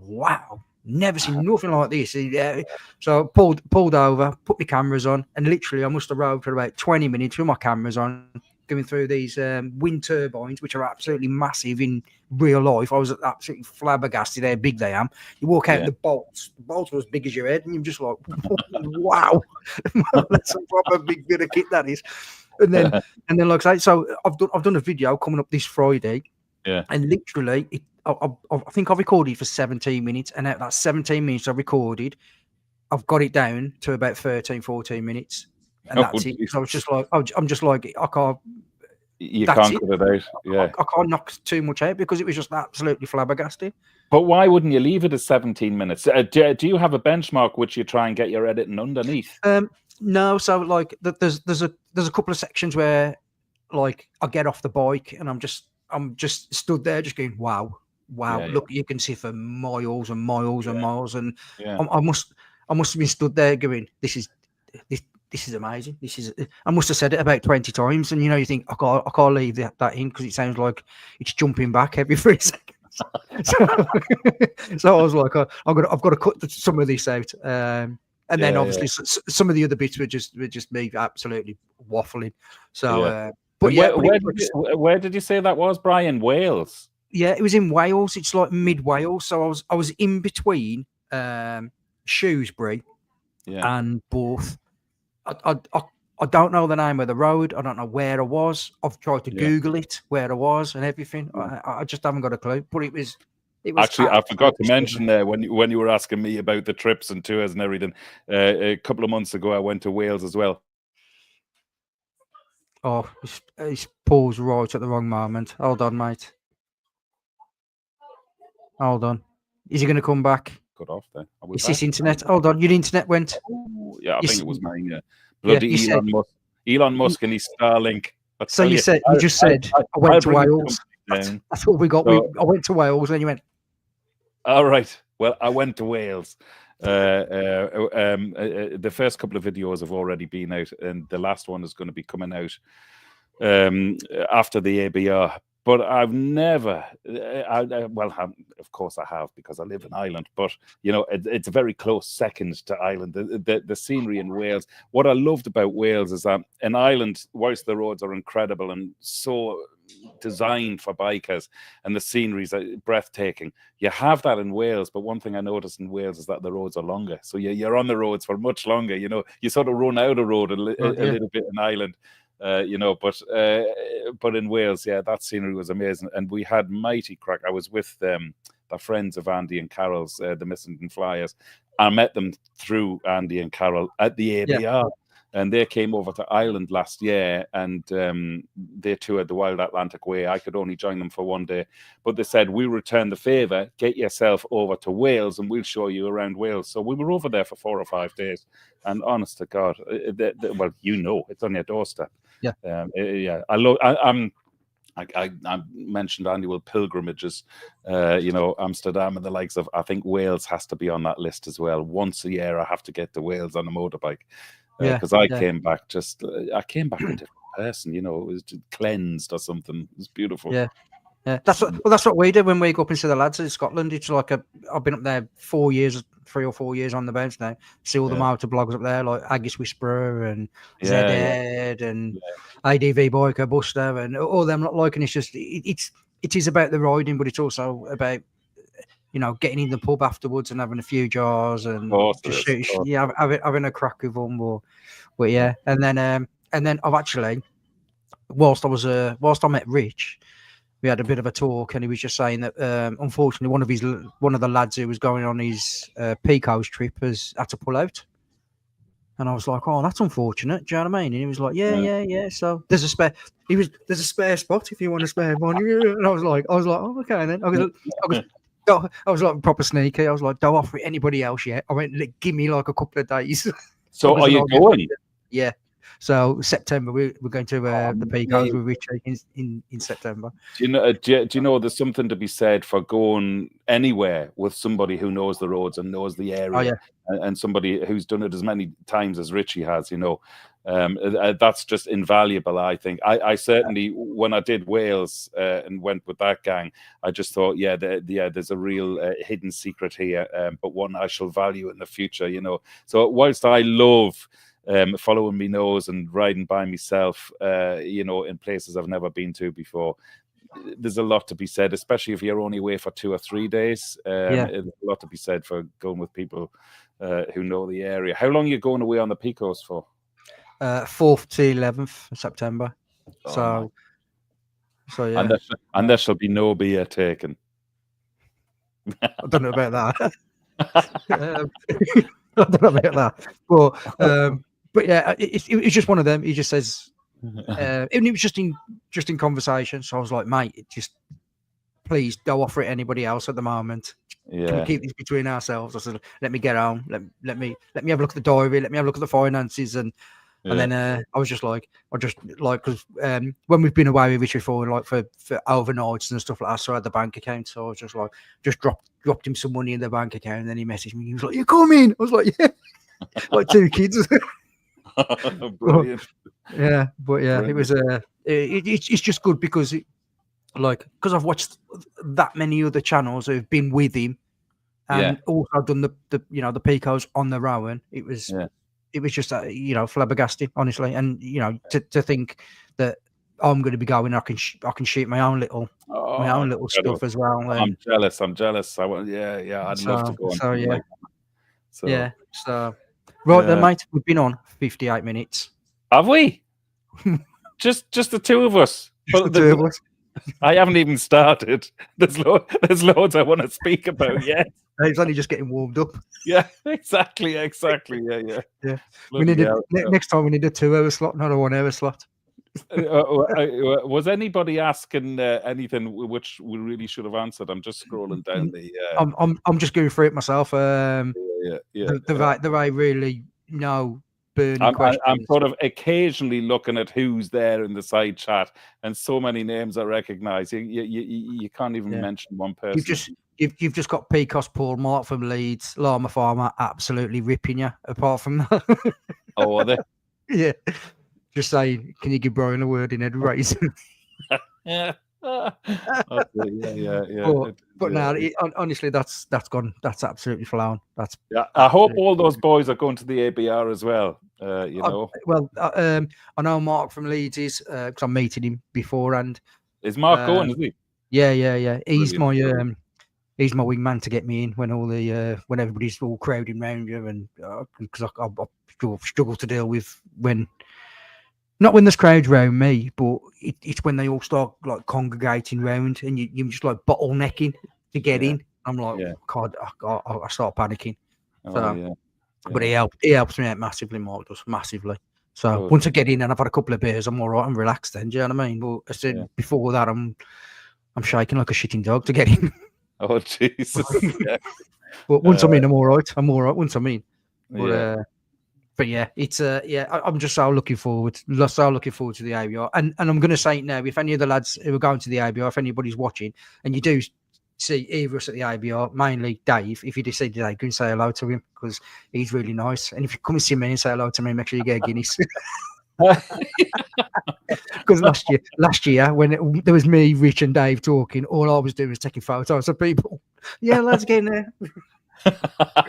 wow, never seen nothing like this. So I pulled over, put my cameras on, and literally I must have rode for about 20 minutes with my cameras on, going through these wind turbines, which are absolutely massive in real life. I was absolutely flabbergasted how big they are. You walk out, the bolts were as big as your head, and you're just like, wow, that's a proper big bit of kit, that is. And then like I say, so I've done a video coming up this Friday. And literally, I think I've recorded for 17 minutes, and out of that 17 minutes I recorded, I've got it down to about 13, 14 minutes, and that's it. So it's just like, I'm just like, I can't. You can't cut it out. Yeah, I can't knock too much out because it was just absolutely flabbergasting. But why wouldn't you leave it at 17 minutes? Do you have a benchmark which you try and get your editing underneath? No. So like, there's a couple of sections where, like, I get off the bike and I'm just stood there, just going, wow. Look, you can see for miles and miles and miles, and I must have been stood there going, this is amazing. I must have said it about 20 times, and you know, you think I can't leave that in because it sounds like it's jumping back every 3 seconds. So I was like, I've got to cut some of this out. And then obviously some of the other bits were just me absolutely waffling. So, but where did you say that was, Brian? Wales? Yeah, it was in Wales. It's like mid Wales. So I was in between Shrewsbury and Borth. I don't know the name of the road. I don't know where I was. I've tried to Google it, where I was and everything. I just haven't got a clue. But it was actually, I forgot to mention there when you were asking me about the trips and tours and everything. A couple of months ago, I went to Wales as well. Oh, he's paused right at the wrong moment. Hold on, mate. Hold on. Is he going to come back? Cut off there. Is this internet? Hold on. Your internet went. Oh, yeah, I think it was mine. Yeah. Bloody Elon Musk and his Starlink. So you just said I went to Wales. That's what we got. So, I went to Wales, and you went. All right. Well, I went to Wales. The first couple of videos have already been out, and the last one is going to be coming out after the ABR. but I've never. Of course I have, because I live in Ireland. But it's a very close second to Ireland. The scenery in Wales. What I loved about Wales is that in Ireland, whilst the roads are incredible and so designed for bikers, and the scenery is breathtaking, you have that in Wales. But one thing I noticed in Wales is that the roads are longer, so you're on the roads for much longer. You sort of run out of road a little bit in Ireland. But in Wales, that scenery was amazing, and we had mighty crack. I was with the friends of Andy and Carol's, the Missington Flyers. I met them through Andy and Carol at the ABR, and they came over to Ireland last year, and they toured the Wild Atlantic Way. I could only join them for one day, but they said, we'll return the favour, get yourself over to Wales and we'll show you around Wales. So we were over there for 4 or 5 days, and honest to God, well, it's on your doorstep. I mentioned annual pilgrimages, Amsterdam and the likes of. I think Wales has to be on that list as well. Once a year, I have to get to Wales on a motorbike, because I came back a different person. It was just cleansed or something. It was beautiful. Yeah. That's what we do when we go up into the lads in Scotland. It's like I've been up there 3 or 4 years on the bounce now. See all the motor blogs up there, like Aegis Whisperer and Zed and ADV Biker Buster and all them. And it's just it is about the riding, but it's also about getting in the pub afterwards and having a few jars and just having a crack with them. But yeah, and then I've actually, whilst I met Rich, we had a bit of a talk, and he was just saying that unfortunately one of the lads who was going on his Peaky trip has had to pull out. And I was like, oh, that's unfortunate. Do you know what I mean? And he was like, yeah. So there's a spare spot if you want a spare one. And I was like, oh, okay then. I was like proper sneaky. I was like, don't offer it anybody else yet. I went, give me like a couple of days. So are you going? Yeah. So September we're going to the Peaky with Richie in September. Do you know there's something to be said for going anywhere with somebody who knows the roads and knows the area, and somebody who's done it as many times as Richie has. That's just invaluable. I think I certainly, when I did Wales and went with that gang, I just thought, there's a real hidden secret here, but one I shall value in the future. So whilst I love following me nose and riding by myself, in places I've never been to before, there's a lot to be said, especially if you're only away for 2 or 3 days. There's a lot to be said for going with people who know the area. How long are you going away on the Picos for? 4th to 11th of September. So yeah. And there shall be no beer taken. I don't know about that. I don't know about that. But yeah, it was just one of them. He just says, it was just in conversation. So I was like, mate, just please don't offer it anybody else at the moment. Yeah. Can we keep this between ourselves? I said, let me get home. Let me have a look at the diary. Let me have a look at the finances. And then I was just like, because when we've been away with Richard for overnights and stuff like that, so I had the bank account. So I was just dropped him some money in the bank account, and then he messaged me. He was like, "You coming?" I was like, "Yeah," like 2 kids. Brilliant. Yeah, but yeah, brilliant. It was it's just good because I've watched that many other channels who've been with him, and also done the Picos on their own. It was just flabbergasting, honestly, and to think that I'm going to be going, I can shoot my own little stuff as well. I'm jealous. I'd love to go on. So yeah, like that. So right then, mate, we've been on 58 minutes. Have we? just the two of us. Just the two of us. I haven't even started. There's loads I want to speak about yet. It's only just getting warmed up. Yeah, exactly. Yeah. We need next time. We need a 2-hour slot, not a 1-hour slot. Was anybody asking anything which we really should have answered? I'm just scrolling down the. I'm just going through it myself. The way really burning questions. I'm sort of occasionally looking at who's there in the side chat, and so many names I recognise. You can't even mention one person. You've just got Pecos Paul Mark from Leeds, Llama Farmer, absolutely ripping you. Apart from that, oh, are they? Yeah. Just saying, can you give Brian a word in Ed Race? Yeah. But now, honestly, that's gone. That's absolutely flown. That's I hope all those boys are going to the ABR as well. You know. I know Mark from Leeds is because I'm meeting him beforehand. Is Mark going? Is he? Yeah. He's Brilliant. he's my wingman to get me in when all the when everybody's all crowding around you, and because I struggle to deal with not when there's crowds around me, but it's when they all start like congregating round and you're just like bottlenecking to get in. I'm like, God, I start panicking. But he helps me out massively, Mark does, massively. So once I get in and I've had a couple of beers, I'm all right, I'm relaxed then, do you know what I mean? But I said before that, I'm shaking like a shitting dog to get in. Oh, Jesus. But once I'm in, I'm all right. Once I'm in. But yeah, it's I'm just so looking forward to the ABR. And I'm going to say it now, if any of the lads who are going to the ABR, if anybody's watching, and you do see either of us at the ABR, mainly Dave, if you do see Dave, go and say hello to him because he's really nice. And if you come and see me and say hello to me, make sure you get a Guinness. Because last year when there was me, Rich, and Dave talking, all I was doing was taking photos of people. Yeah, lads, get in there.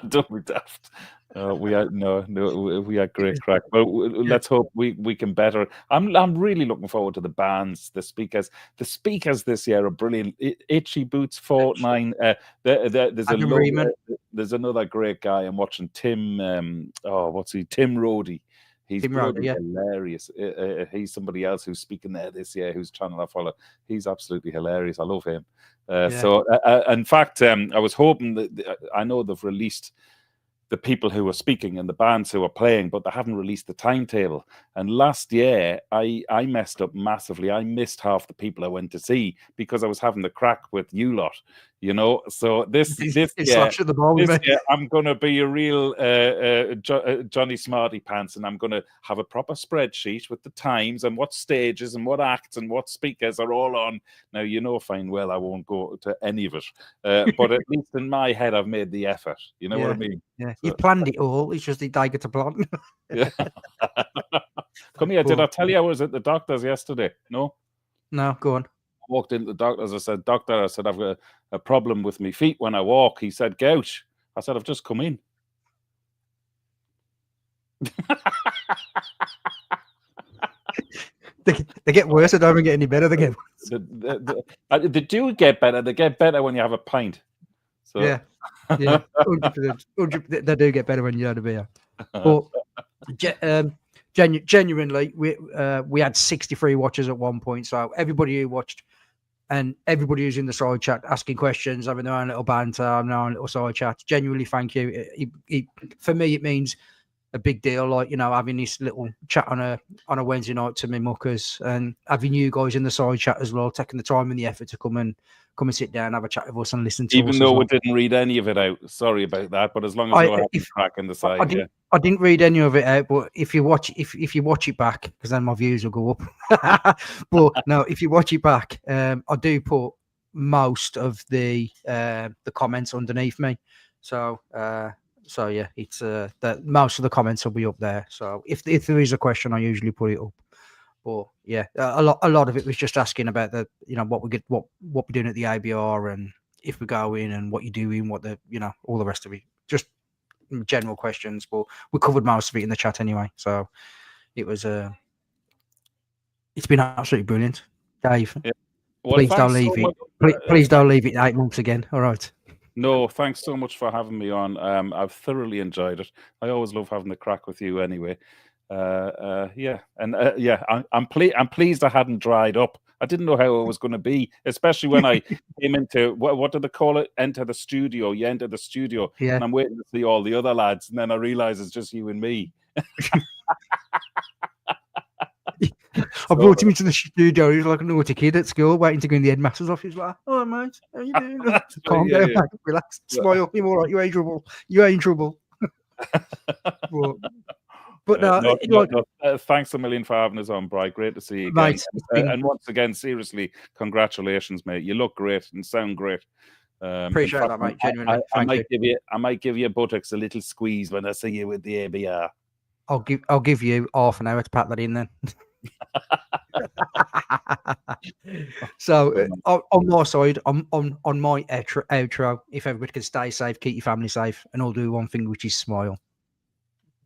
Don't be daft. We had great crack. But let's hope we can better. I'm really looking forward to the bands, the speakers. The speakers this year are brilliant. Itchy Boots, Fortnine. There's another great guy. I'm watching Tim. Tim Rodey. He's bloody hilarious. He's somebody else who's speaking there this year, whose channel I follow. He's absolutely hilarious. I love him. So, in fact, I was hoping that I know they've released the people who are speaking and the bands who are playing, but they haven't released the timetable. And last year, I messed up massively. I missed half the people I went to see because I was having the crack with you lot, you know. So this year, I'm going to be a real Johnny Smarty Pants, and I'm going to have a proper spreadsheet with the times and what stages and what acts and what speakers are all on. Now, you know fine well I won't go to any of it, but at least in my head, I've made the effort. You know what I mean? Yeah, so, you've planned it all. It's just the day to plan. Come here. Did I tell you I was at the doctor's yesterday? No? No, go on. I walked into the doctor's. I said, Doctor, I've got a problem with my feet when I walk. He said, gout. I said, I've just come in. They get worse. They don't get any better. They get worse. They do get better. They get better when you have a pint. So. Yeah, 100%. They do get better when you have a beer. But genuinely, we had 63 watchers at one point. So everybody who watched and everybody who's in the side chat asking questions, having their own little banter, having their own little side chat. Genuinely, thank you. For me, it means a big deal, like, you know, having this little chat on a Wednesday night to me muckers, and having you guys in the side chat as well, taking the time and the effort to come and sit down, have a chat with us and listen to us. Even though we didn't read any of it out, sorry about that, but as long as you're having crack in the side, I didn't read any of it out, but if you watch it back, because then my views will go up. But no, if you watch it back, I do put most of the comments underneath me, so yeah, it's that most of the comments will be up there. So if there is a question, I usually put it up. But yeah, a lot of it was just asking about the, you know, what we're doing at the ABR and if we go in and what you're doing, what the, you know, all the rest of it, just general questions. But we covered most of it in the chat anyway. So it was it's been absolutely brilliant, Dave. Yeah. Well, please don't leave it. Please don't leave it 8 months again. All right. No, thanks so much for having me on. I've thoroughly enjoyed it. I always love having the crack with you anyway. I'm pleased I hadn't dried up. I didn't know how it was going to be, especially when I came into, what did they call it? Enter the studio. You enter the studio, and I'm waiting to see all the other lads, and then I realize it's just you and me. I brought him into the studio. He was like a naughty kid at school, waiting to go in the headmaster's office. Like, "Oh, mate, how you doing?" Calm down, mate. Relax, smile. You're all right. You ain't trouble. You ain't trouble. But thanks a million for having us on, Bri. Great to see you again. And once again, seriously, congratulations, mate. You look great and sound great. Appreciate that, mate. Genuinely, I might give your buttocks a little squeeze when I see you with the ABR. I'll give you half an hour to pack that in then. So on my side, on my outro, if everybody can stay safe, keep your family safe, and all do one thing, which is smile.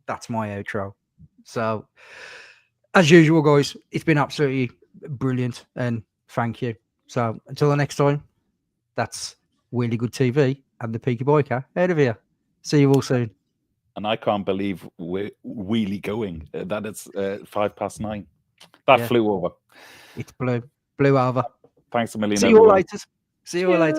That's my outro. So, as usual, guys, it's been absolutely brilliant, and thank you. So, until the next time, that's Wheelie Good TV and the Peaky Biker out of here. See you all soon. And I can't believe we're wheelie going. That it's 9:05. That flew over. It's blew over. Thanks a million. See you all later. See you all later.